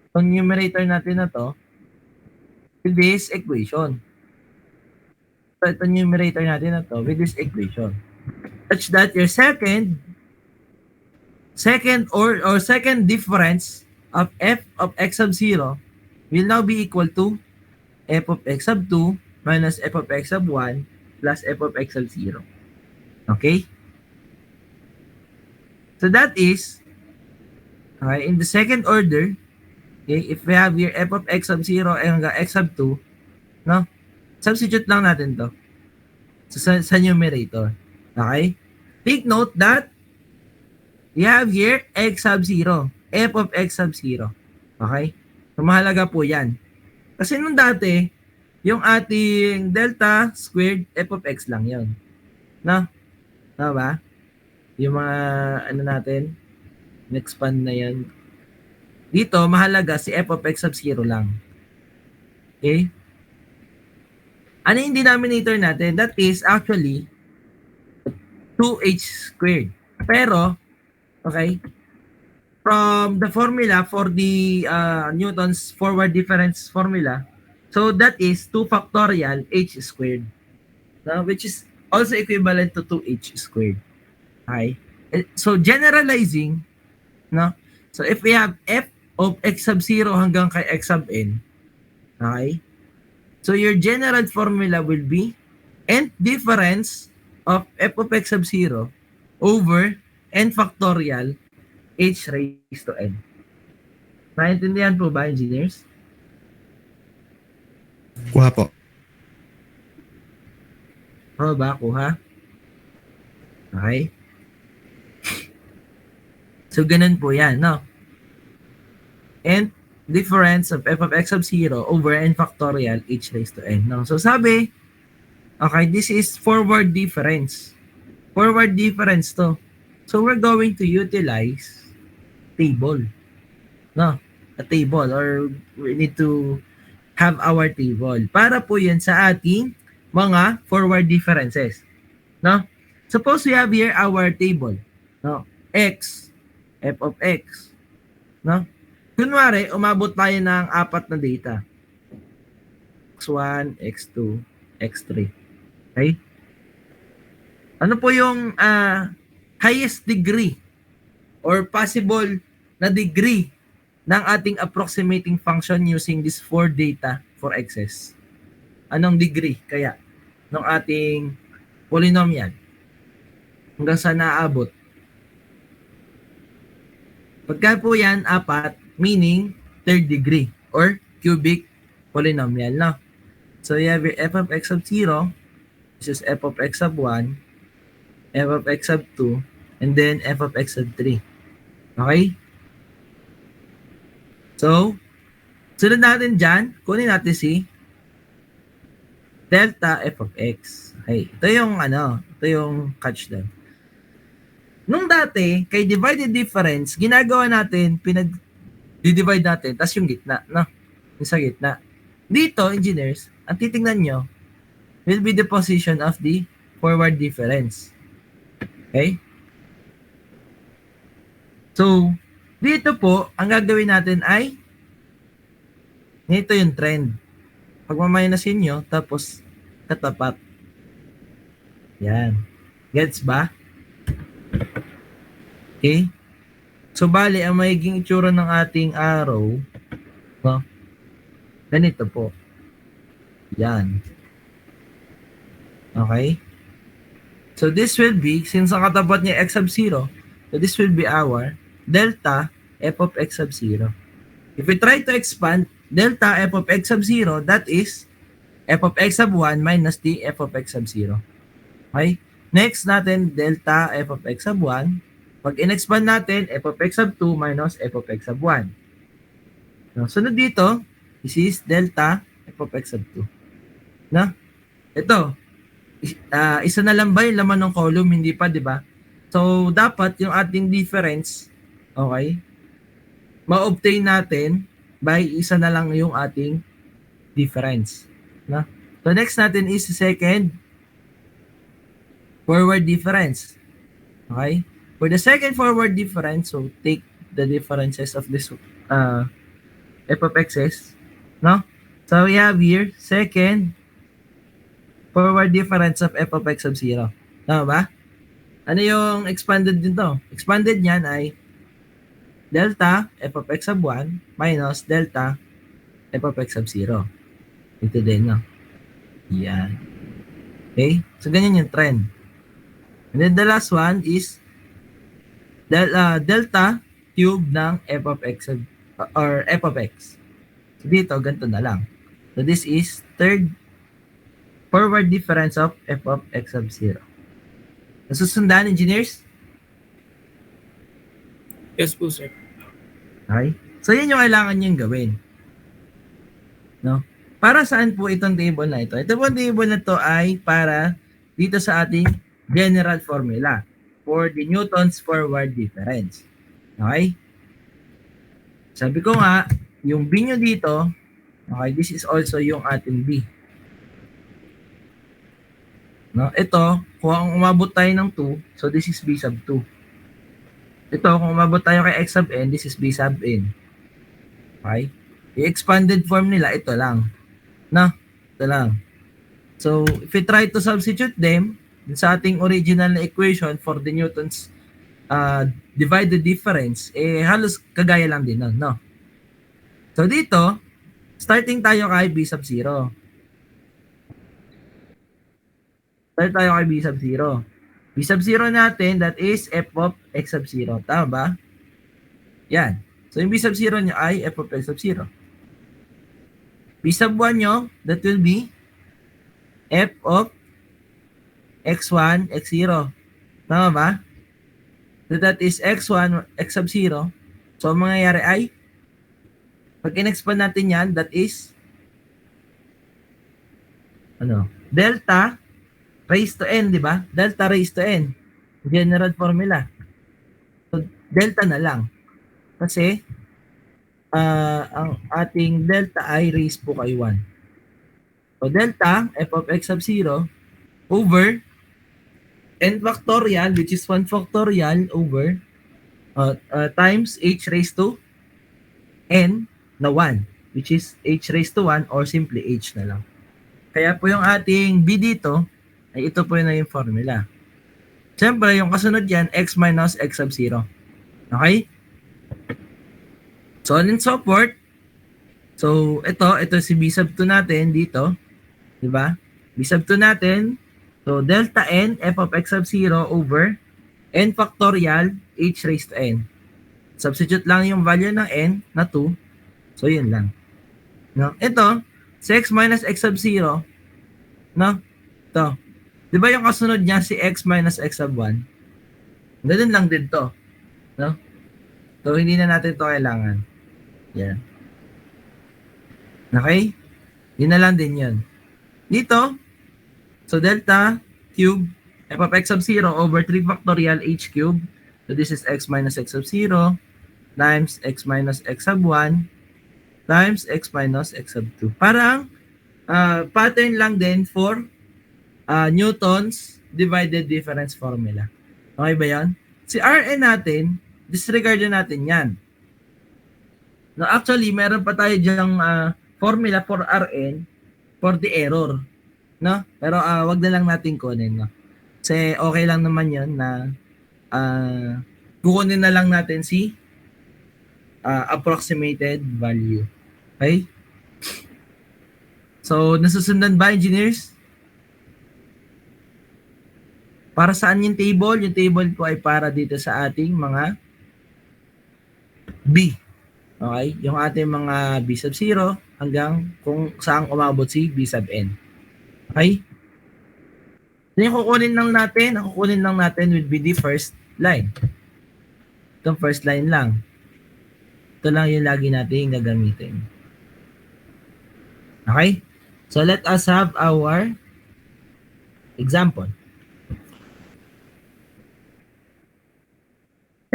itong numerator natin na to, with this equation. So, itong numerator natin na to, with this equation. Such that your second difference of f of x sub 0 will now be equal to f of x sub 2 minus f of x sub 1 plus f of x sub 0. Okay? So that is, in the second order, okay, if we have here f of x sub 0 and hanggang x sub 2, no? Substitute lang natin to sa numerator. Okay? Take note that we have here x sub 0, f of x sub 0. Okay? So, mahalaga po yan. Kasi nung dati, yung ating delta squared f of x lang yon. No? Tama ba? Yung mga, ano natin, expand na yan. Dito, mahalaga si f of x sub 0 lang. Okay? Ano yung denominator natin? That is actually 2h squared. Pero, okay, from the formula for the Newton's forward difference formula, so that is 2 factorial h squared, which is also equivalent to 2h squared. Okay? So, generalizing, no? So, if we have f of x sub 0 hanggang kay x sub n, okay? So, your general formula will be nth difference of f of x sub 0 over n factorial h raised to n. Naintindihan po ba, engineers? Kuha po. O ba? Kuha? Okay. So, ganun po yan, no? Nth difference of f of x sub 0 over n factorial h raised to n. No? So, sabi, okay, this is forward difference. Forward difference to. So, we're going to utilize table. No? A table, or we need to have our table. Para po yan sa ating mga forward differences. No? Suppose we have here our table. No? X, f of x. No? Kunwari, umabot tayo ng 4 na data. X1, X2, X3. Okay? Ano po yung highest degree or possible na degree ng ating approximating function using this 4 data for x's? Anong degree kaya ng ating polynomial? Hanggang saan naaabot? Pagka po yan, 4, meaning third degree or cubic polynomial, no? So, you have your f of x sub 0, this is f of x sub 1, f of x sub 2, and then f of x sub 3. Okay? So, sunod natin dyan, kunin natin si delta f of x. Okay, ito yung ito yung catch doon. Nung dati, kay divided difference, ginagawa natin, pinag-divide natin, tas yung gitna, no? Yung sa gitna. Dito, engineers, ang titingnan nyo, will be the position of the forward difference. Okay? So, dito po, ang gagawin natin ay ito yung trend. Pagmamainasin nyo, tapos katapat. Yan. Gets ba? Okay? So, bali, ang magiging itsura ng ating arrow, no? Ganito po. Yan. Okay? So, this will be, since ang katapat niya x sub 0, so this will be our delta f of x sub 0. If we try to expand delta f of x sub 0, that is f of x sub 1 minus the f of x sub 0. Okay? Next natin, delta f of x sub 1. Pag in-expand natin, f of x sub 2 minus f of x sub 1. No, sunod dito, this is delta f of x sub 2. No? Ito, isa na lang ba yung laman ng column? Hindi pa, di ba? So, dapat yung ating difference, okay, ma-obtain natin by isa na lang yung ating difference. No? So, next natin is second forward difference. Okay? For the second forward difference, so take the differences of this f of x's. No? So, we have here, second forward difference of f of x sub 0. Tama ba? Ano yung expanded dito? Expanded niyan ay delta f of x sub 1 minus delta f of x sub 0. Ito din, no? Yan. Okay? So, ganyan yung trend. And then the last one is delta cube ng f of x sub, or f of x. So, dito, ganito na lang. So, this is third forward difference of f of x sub 0. Nasusundan, engineers? Yes po, sir. Okay? So, yan yung kailangan nyo gawin. No? Para saan po itong table na ito? Ito po table na to ay para dito sa ating general formula for the Newton's forward difference. Okay? Sabi ko nga, yung B nyo dito, okay, this is also yung ating B. No? Ito, kung umabot tayo ng 2, so this is B sub 2. Ito, kung umabot tayo kay x sub n, this is B sub n. Okay? The expanded form nila, ito lang. No? Ito lang. So, if we try to substitute them sa ating original na equation for the Newton's divided difference, eh halos kagaya lang din nun, no? So, dito, starting tayo kay B sub 0. Start tayo kay B sub 0. B sub 0 natin, that is f of x sub 0. Tama ba? Yan. So, yung B sub 0 nyo ay f of x sub 0. B sub 1 nyo, that will be f of x1, x0. Tama ba? So, that is x1, x sub 0. So, ang mangyayari ay, pag in-expand natin yan, that is, delta raised to n, di ba? Delta raised to n. General formula. So, delta na lang. Kasi, ang ating delta ay raised po kay 1. So, delta, f of x sub 0, over n factorial, which is 1 factorial, over times h raised to n na 1, which is h raised to 1 or simply h na lang. Kaya po yung ating b dito, ay ito po na yung formula. Siyempre, yung kasunod yan, x minus x sub 0. Okay? So on and so forth. So, ito si b sub 2 natin dito. Diba? B sub 2 natin. So, delta n, f of x sub 0 over n factorial, h raised to n. Substitute lang yung value ng n na 2. So, yun lang. No? Ito, si x minus x sub 0. No? Ito. Di ba yung kasunod niya si x minus x sub 1? Ganun lang din to. No? So, hindi na natin to kailangan. Yan. Okay? Yun na lang din yun. Dito, so delta cube f of x sub 0 over 3 factorial h cube. So, this is x minus x sub 0 times x minus x sub 1 times x minus x sub 2. Parang pattern lang din for Newton's divided difference formula. Okay ba yan? Si Rn natin, disregard natin yan. No, actually, meron pa tayo dyang formula for Rn for the error. No? Pero wag na lang natin kunin. No? Kasi okay lang naman yun na kukunin na lang natin si approximated value. Okay? So, nasusundan ba, engineers? Para saan yung table? Yung table po ay para dito sa ating mga B. Okay? Yung ating mga B sub 0 hanggang kung saan umabot si B sub n. Okay? So yung kukunin lang natin will be the first line. Itong first line lang. Ito lang yung lagi natin gagamitin. Okay? So let us have our example.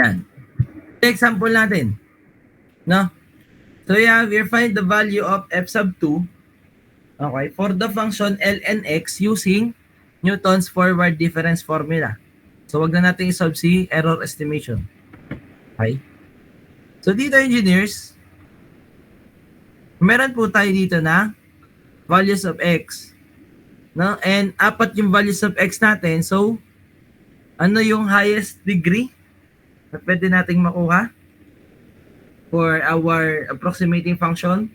Yan. Ito example natin. No? So we find the value of f sub 2, okay, for the function ln x using Newton's forward difference formula. So wag na natin i-solve si error estimation. Okay? So dito engineers, meron po tayo dito na values of x. No? And apat yung values of x natin. So ano yung highest degree na pwede nating makuha for our approximating function?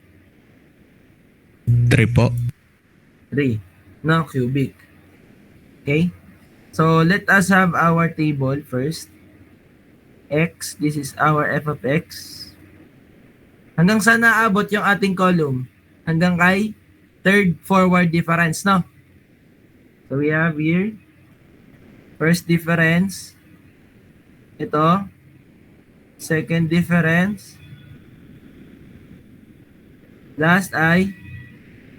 3 po. 3. No, cubic. Okay? So, let us have our table first. X, this is our f of x. Hanggang saan naabot yung ating column? Hanggang kay third forward difference, no? So, we have here, first difference. Ito, second difference. Last ay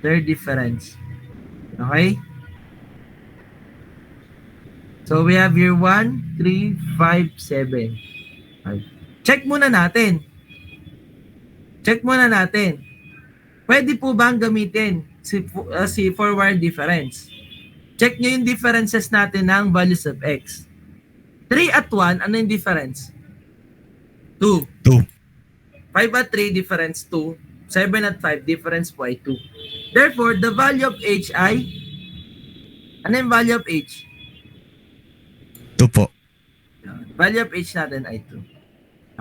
third difference. Okay? So, we have here 1, 3, 5, 7. Okay. Check muna natin. Pwede po bang gamitin si forward difference? Check nyo yung differences natin ng values of x. 3 at 1, ano yung difference? 2. 2. 5 at 3, difference 2. 7 at 5, difference po ay 2. Therefore, the value of h ay, ano yung value of h? 2 po. Value of h natin ay 2.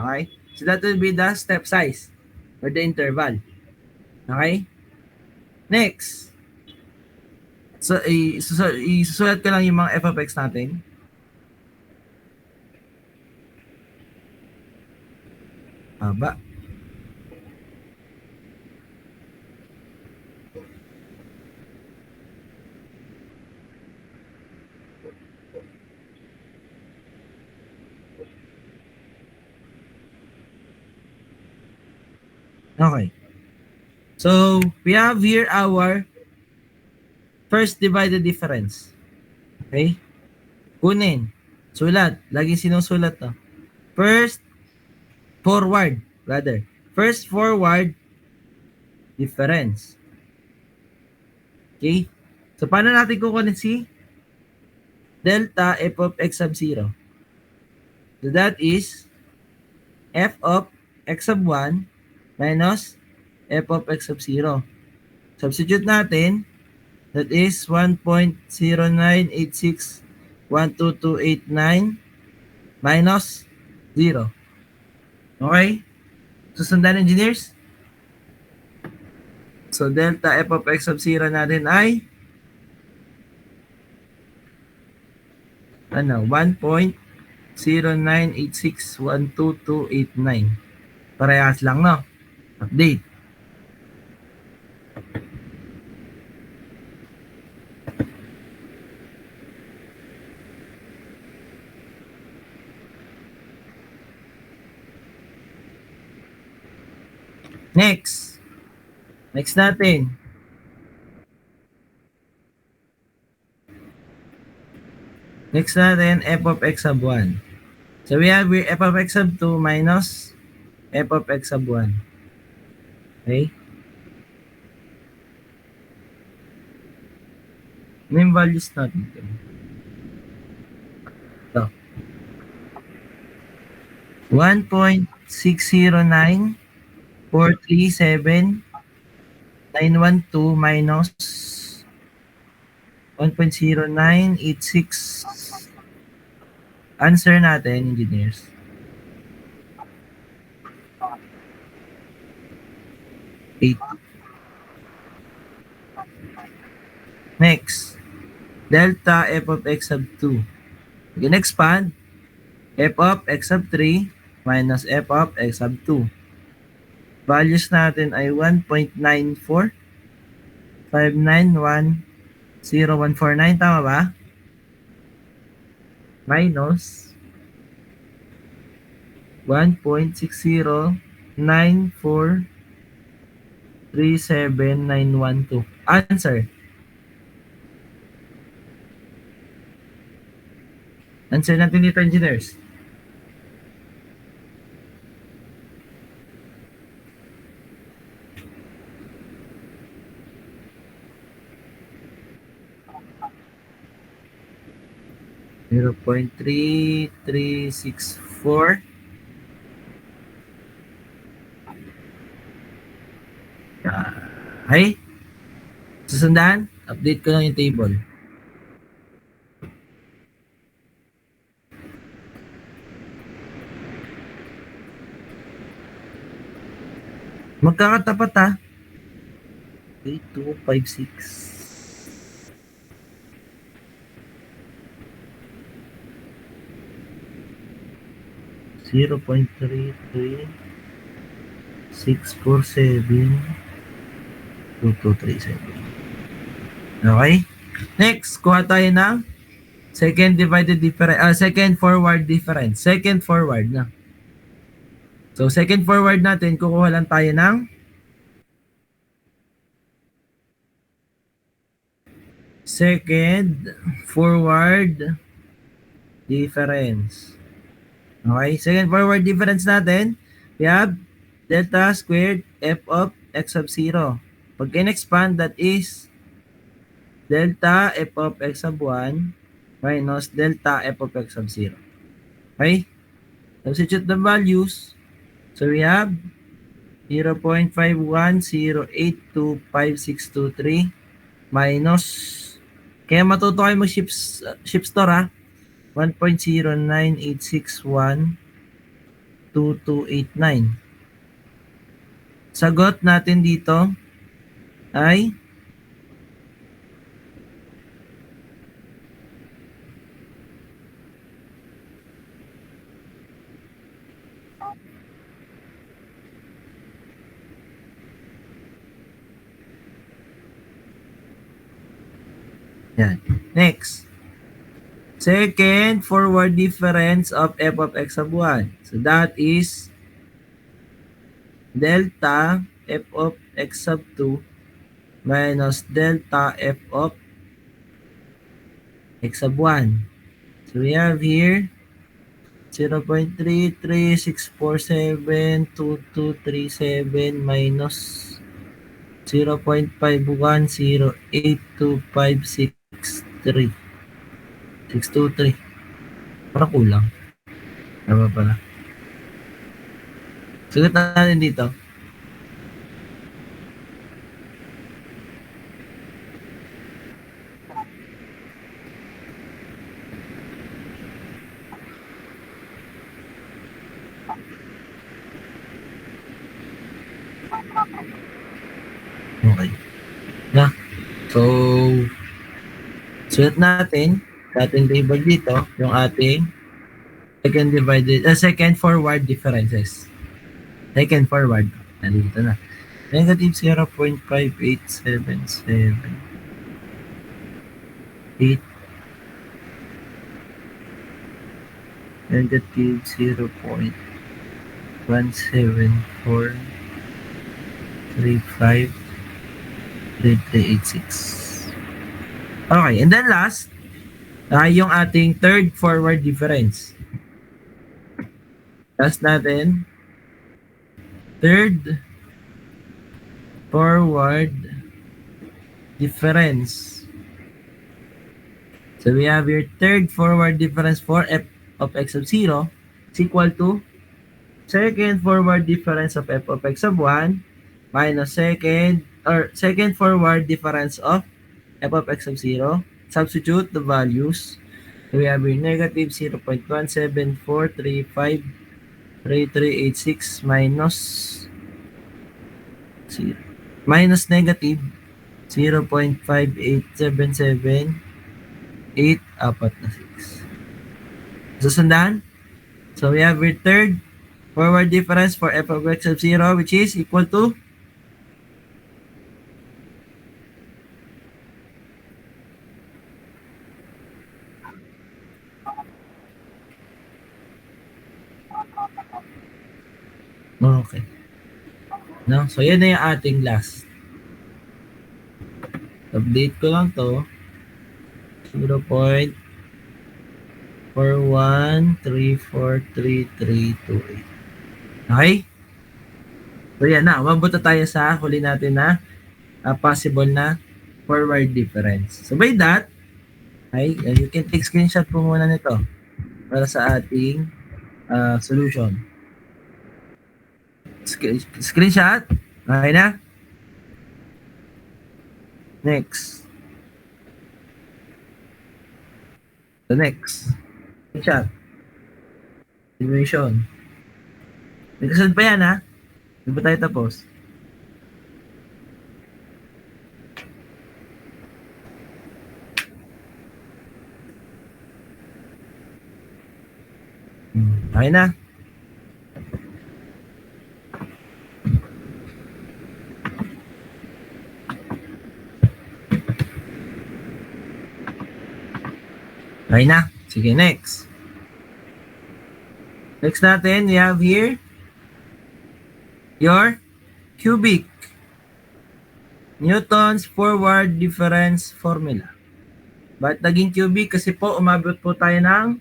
Okay? So that will be the step size or the interval. Okay? Next. So, isusulat ko lang yung mga f of x natin. Haba. Okay. So, we have here our first divided difference. Okay? Kunin. Sulat. Lagi sinusulat to. First forward difference. Okay? So, paano natin kukunin si delta f of x sub 0? So, that is f of x sub 1 minus f of x sub 0. Substitute natin, that is 1.098612289 minus 0. Okay? Susundan engineers? So, delta f of x sub 0 natin ay 1.098612289. Parehas lang, no? Update. Next natin. F of x sub 1. So, we have here f of x sub 2 minus f of x sub 1. Okay? Ano yung values natin? Ito. 1.609437.912 minus 1.0986. Answer natin, engineers. 8. Next, delta f of x sub 2. You can expand f of x sub 3 minus f of x sub 2. Values natin ay 1.94591049, tama ba? Minus 1.609437912. Answer. Answer natin dito, engineers. Zero point 3364. Okay. Susundan, update ko lang yung table. Magkakatapat ha. 8256. Zero point 33,647,2237. Okay? Next, kuha tayo ng second forward difference. Second forward na. So, second forward natin, kukuha lang tayo ng second forward difference. Okay, second forward difference natin, we have delta squared f of x sub 0. Pag in-expand, that is delta f of x sub 1 minus delta f of x sub 0. Okay? Substitute the values. So we have 0.510825623 minus, kaya matuto kayo mag-shift store ha, 1.098612289. Sagot natin dito ay yan. Next. Second forward difference of f of x sub 1. So that is delta f of x sub 2 minus delta f of x sub 1. So we have here 0.3364722237 minus 0.51082563623. Parang kulang. Tama pala. Sagot natin dito. Okay. Na. So, sulat natin sa ating table dito yung ating second forward differences. Second forward. Nandito na. Negative 0.58778. Negative 0.174353386. Okay, and then last, yung ating third forward difference. Last natin, third forward difference. So we have your third forward difference for f of x sub 0 is equal to second forward difference of f of x sub 1 minus second forward difference of f of x sub 0. Substitute the values. So we have your negative 0.174353386 minus negative 0.58778 apat na 6. Susundan. So we have your third forward difference for f of x sub 0, which is equal to okay. No? So, yan na yung ating last. Update ko lang to. 0.41343328. Okay? So, yan na. Umabot na tayo sa huli natin na possible na forward difference. So, by that, ay, you can take screenshot po muna nito para sa ating solution. Screenshot. Okay na? Next. The next. Screenshot. Simulation. May kasunod pa yan, ha? Hindi ba tayo tapos? Okay na. Okay na. Sige, next. Next natin, we have here your cubic Newton's forward difference formula. But naging cubic kasi po umabot po tayo ng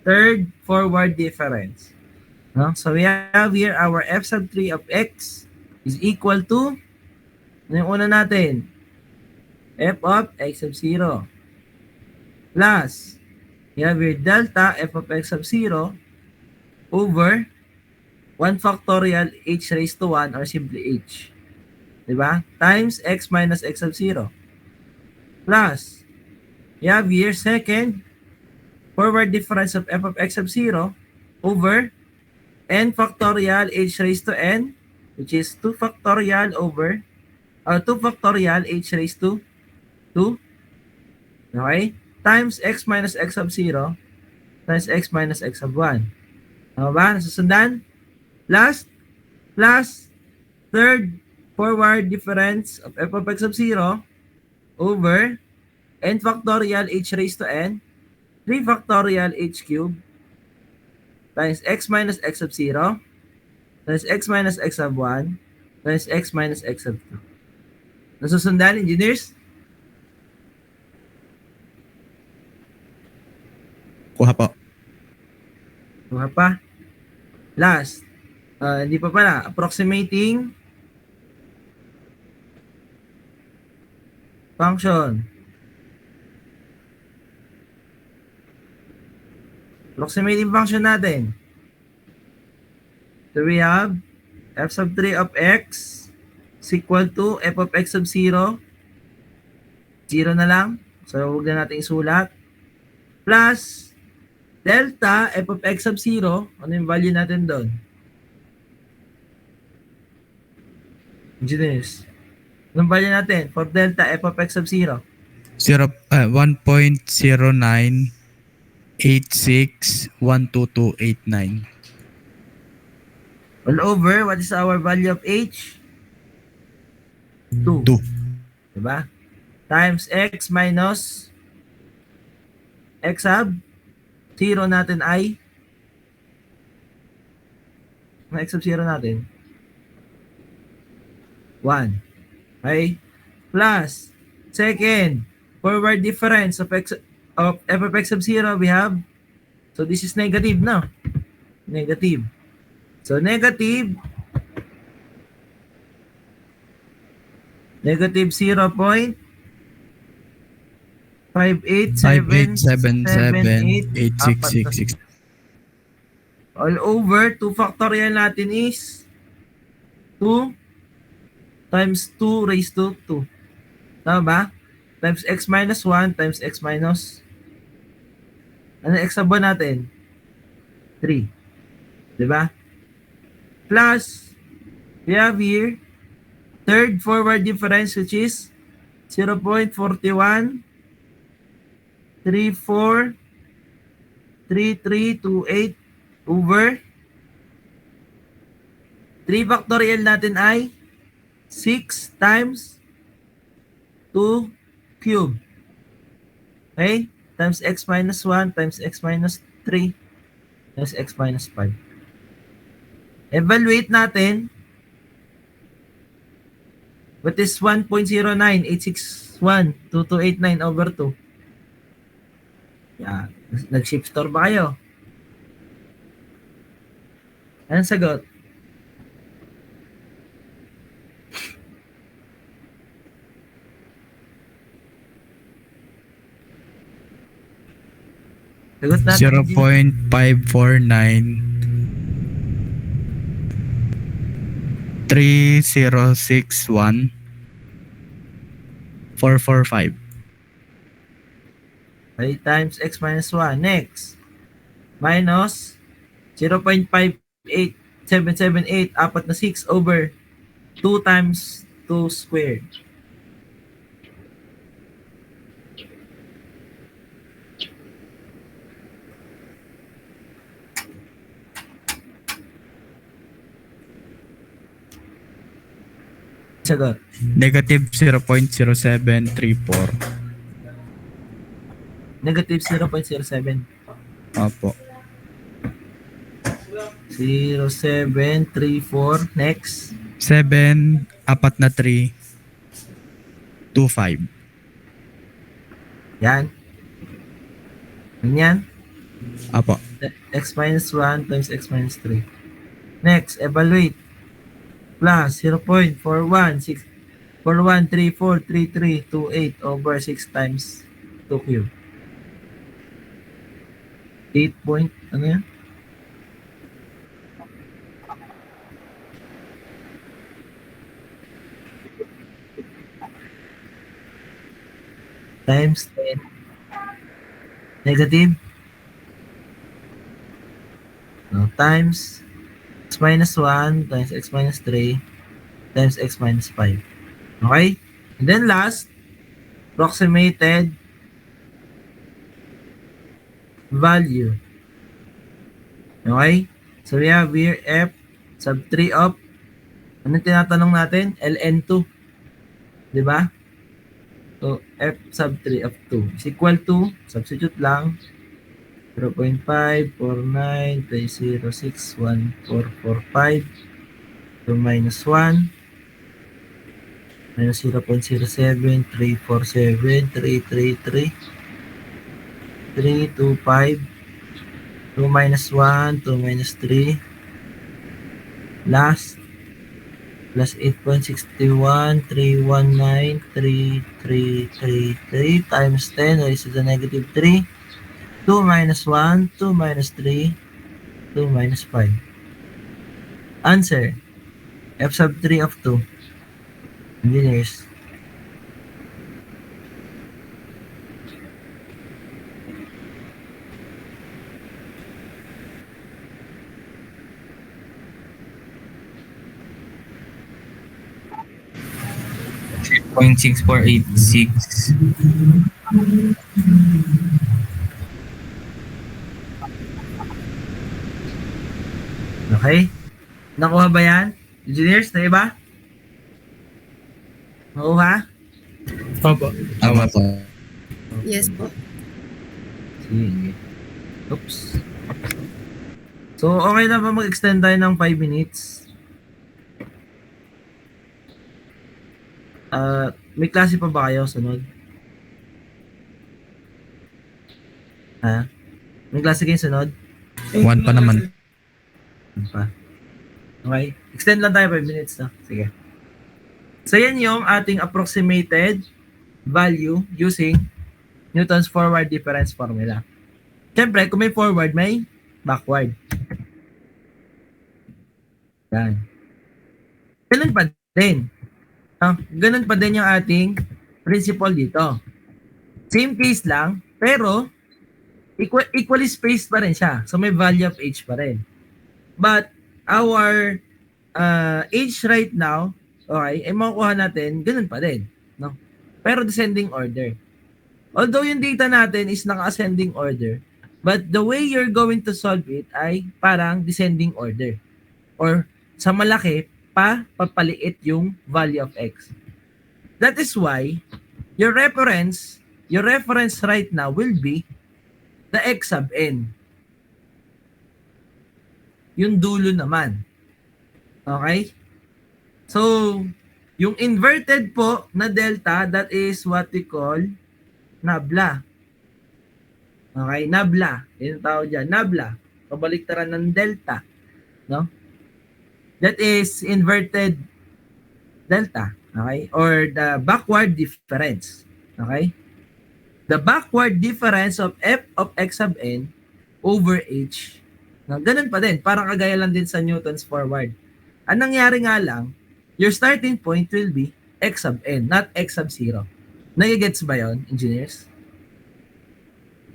third forward difference. No? So we have here our f sub 3 of x is equal to, ano yung una natin? F of x sub 0 plus, we have here delta f of x sub 0 over 1 factorial h raised to 1 or simply h. Diba? Times x minus x sub 0 plus, we have here second forward difference of f of x sub 0 over n factorial h raised to n, which is 2 factorial over 2 factorial h raised to 2, okay, times x minus x sub 0 times x minus x sub 1. Tama ba? Nasusundan? Plus third forward difference of f of x sub 0 over n factorial h raised to n 3 factorial h cubed times x minus x sub 0 times x minus x sub 1 times x minus x sub 2. Nasusundan, engineers? Kuha po. Kuha pa. Last. Hindi pa pala. Approximating function. Approximating function natin. So we have f sub 3 of x is equal to f of x sub 0. 0 na lang. So huwag na natin isulat. Plus delta f of x sub 0. Ano yung value natin doon? Engineers. Anong value natin for delta f of x sub 0? 1.0986122289. All over, what is our value of h? 2. 2. Diba? Times x minus x sub 0 natin ay ang x sub 0 natin 1. Okay? Plus second forward difference of f of x sub 0 we have, so this is negative now. Negative. So negative 0.58778. All over 2 factorial natin is 2 times 2 raised to 2. Tama ba? Times x minus 1 times x minus, ano x sub 1 natin? 3. Diba? Plus, we have here third forward difference, which is 0.41343328 over 3 factorial natin ay 6 times 2 cube. Okay? Times x minus 1 times x minus 3 times x minus 5. Evaluate natin. What is 1.09861228.9 over 2? Yan. Nag-shift store ba kayo? Anong sagot? Sagot natin. 0.549 3061 445. 5 times x minus 1. Next. Minus 0.58778, apat na 6 over 2 times 2 squared. Sagot. Negative 0.0734. Negative 0.07. Opo. 0734. Next. 7, apat na 3, 25. Yan. Ganyan. Opo. X minus 1 times x minus 3. Next, evaluate. Plus 0.416 41343328 over 6 times 2 cube. 8 point, ano yan? Times 10. Negative. No, times x minus 1 times x minus 3 times x minus 5. Okay? And then last, approximated value. Okay? So we have here f sub 3 of, ano tinatanong natin? ln2. Diba? So f sub 3 of 2 is equal to, substitute lang, 0.54930614445 to minus 1 minus 0.07347333325 2 minus 1 2 minus 3 last plus 8.613193333 times 10 raised to the negative 3 2 minus 1 2 minus 3 2 minus 5. Answer f sub 3 of 2. Engineers. Point 6486. Okay? Nakuha ba yan? Engineers, na iba? Nakuha? Opo. Tama po. Yes po. Sige. Oops. So, okay na ba mag-extend tayo ng 5 minutes? May klase pa ba kayo sunod? Ha? May klase kayo sunod? 1 pa naman. Ano pa? Okay. Extend lang tayo 5 minutes na. Sige. So, yan yung ating approximated value using Newton's forward difference formula. Siyempre, kung may forward, may backward. Yan. Ganun pa din. Ganun pa din yung ating principle dito. Same case lang, pero equally spaced pa rin siya. So, may value of h pa rin. But, our h right now, okay, ay makukuha natin, ganun pa din. No? Pero descending order. Although yung data natin is naka-ascending order, but the way you're going to solve it ay parang descending order. Or sa malaki papaliit yung value of x. That is why your reference right now will be the x sub n. Yung dulo naman. Okay? So, yung inverted po na delta, that is what we call nabla. Okay? Nabla. Yun ang tawag dyan. Nabla. Pabaliktaran ng delta. No? That is inverted delta. Okay? Or the backward difference. Okay? The backward difference of f of x sub n over h. No, ganun pa din. Parang kagaya lang din sa Newton's forward. Ang nangyari nga lang, your starting point will be x sub n, not x sub 0. Nagigets ba yon, engineers?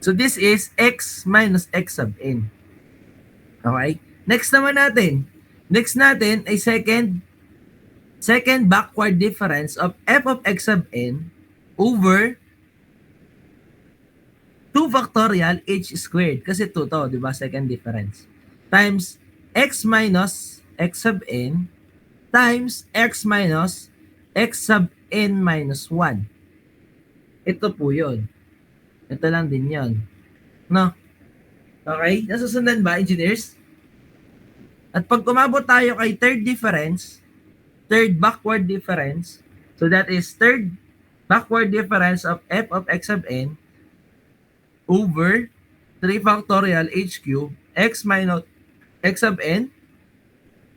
So this is x minus x sub n. Okay? Next naman natin. Next natin ay second backward difference of f of x sub n over 2 factorial h squared. Kasi 2 to, di ba? Second difference. Times x minus x sub n times x minus x sub n minus 1. Ito po yun. Ito lang din yun. No? Okay? Nasusundan ba, engineers? At pag umabot tayo kay third backward difference, so that is third backward difference of f of x sub n over 3 factorial h cube x minus x sub n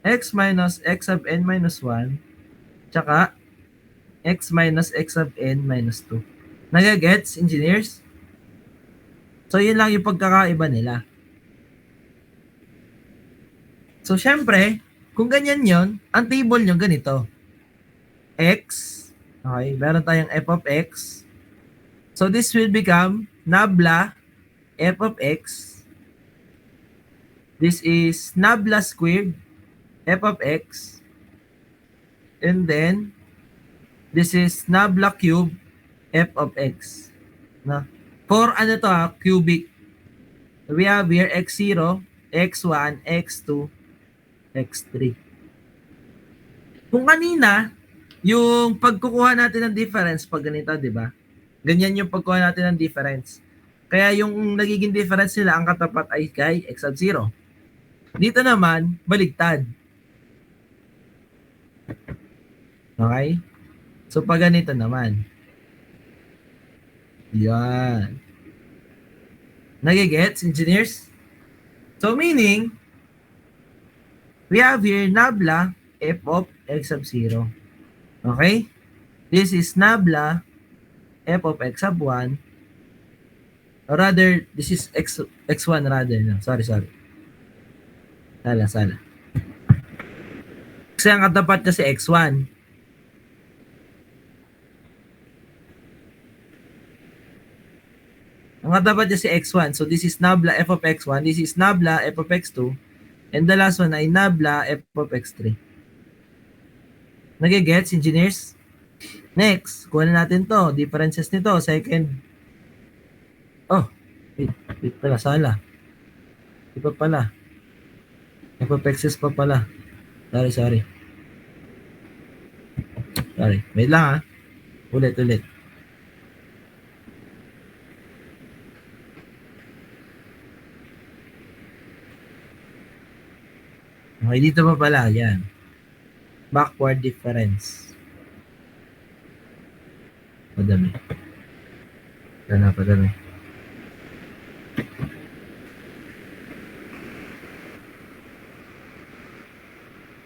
x minus x sub n minus 1 tsaka x minus x sub n minus 2. Nagagets, engineers? So, yun lang yung pagkakaiba nila. So, syempre, kung ganyan yon, ang table nyo ganito. X, okay, meron tayong f of x. So, this will become nabla f of x. This is nabla squared f of x. And then, this is nabla cube f of x. No? For ano to ha, cubic. We have here x0, x1, x2, x3. Kung kanina, yung pagkukuha natin ng difference pag ganito, di ba? Ganyan yung pagkuha natin ng difference. Kaya yung nagiging difference nila, ang katapat ay kay x sub 0. Dito naman, baligtad. Okay? So, pag ganito naman. Yan. Nagigets, engineers? So, meaning, we have here nabla f of x sub 0. Okay? This is nabla f of x sub 1. Or rather, this is x1 rather. No? Sorry. Sala. Kasi ang katapat niya si x1. Ang katapat niya si x1. So, this is nabla f of x1. This is nabla f of x2. And the last one ay nabla f of x3. Nagigets, engineers? Next, kuha na natin to. Differences nito. Second. Oh, wait pala. Sala. Iba pala. F of x pa pala. Sorry. Wait lang ha. Ulit. Okay, dito pa pala. Yan. Backward difference. Padami.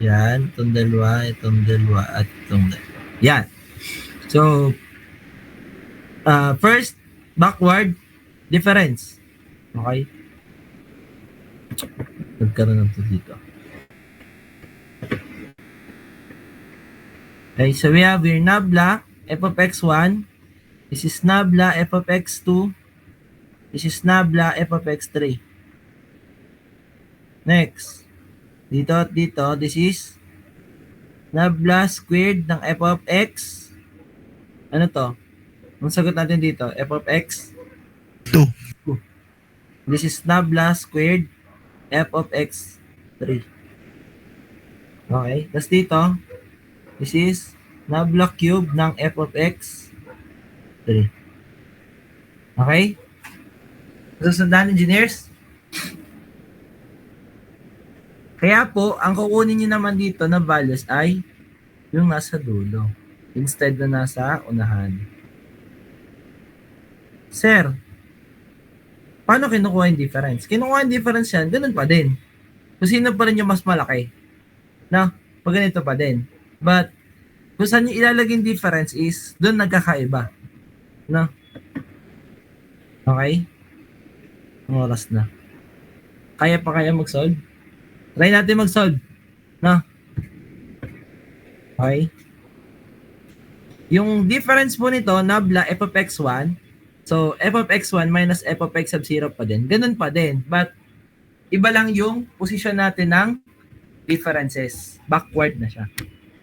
Yan. Itong dalawa, at itong dalawa. Yan. So, first, backward difference. Okay? Nagkaroon ng to dito. Okay, so we have here nabla f of x1. This is nabla f of x2. This is nabla f of x3. Next. Dito at dito, this is nabla squared ng f of x. Ano to? Ang sagot natin dito, f of x 2. This is nabla squared f of x3. Okay? Tapos dito, this is nabla cube ng f of x 3. Okay? Susundan, engineers? Kaya po, ang kukunin nyo naman dito na values ay yung nasa dulo instead na nasa unahan. Sir, paano kinukuha yung difference? Kinukuha yung difference yan, ganun pa din. Kung sino pa rin yung mas malaki. No? Pag ganito pa din. But, kung saan yung ilalagay yung difference is, doon nagkakaiba. No? Okay? Ang oras na. Kaya pa kaya mag-solve? Try natin mag-solve. No? Okay? Yung difference po nito, nabla f of x1. So, f of x1 minus f of x sub 0 pa din. Ganun pa din. But, iba lang yung position natin ng differences. Backward na siya.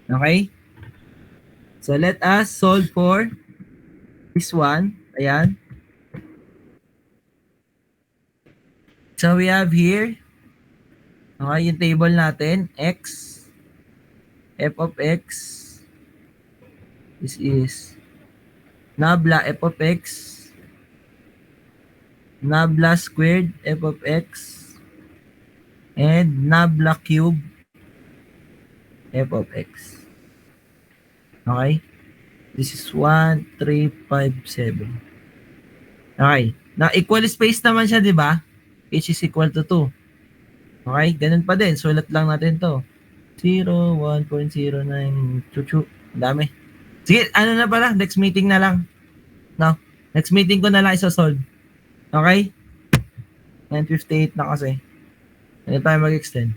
Okay? So, let us solve for this one. Ayan. So, we have here, okay, yung table natin, x, f of x, this is nabla f of x, nabla squared f of x, and nabla cube f of x. Okay? This is 1, 3, 5, 7. Okay. Na equal space naman siya, di ba? H is equal to 2. Okay? Ganun pa din. Sulat lang natin to. 0, 1.09, chuchu. Dami. Sige, ano na pala? Next meeting na lang. No? Next meeting ko na lang isa-solve. Okay? 9:58 na kasi. Hindi tayo mag-extend.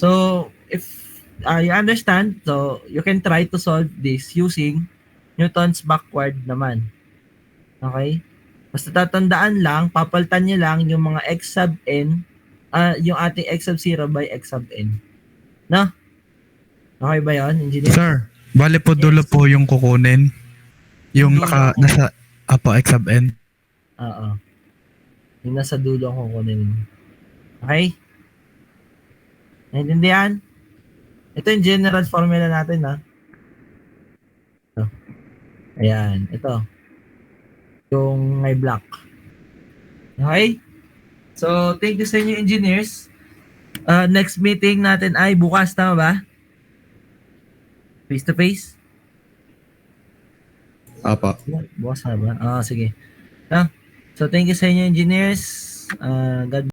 So, if you understand, so you can try to solve this using Newton's backward naman. Okay? Basta tatandaan lang, papalitan nyo lang yung mga x sub n, yung ating x sub 0 by x sub n. No? Okay ba yun, engineer? Sir, bale po dulo po yung kukunin. Yung nasa apo x sub n. Oo. Yung nasa dulo ang kukunin. Okay? Naintindihan? Ito yung general formula natin, ha? Ito. Ayan, ito. Yung may block. Okay? So, thank you sa inyo, engineers. Next meeting natin ay bukas, tama ba? Face to face? Apa. Bukas na ba? Sige. So, thank you sa inyo, engineers. God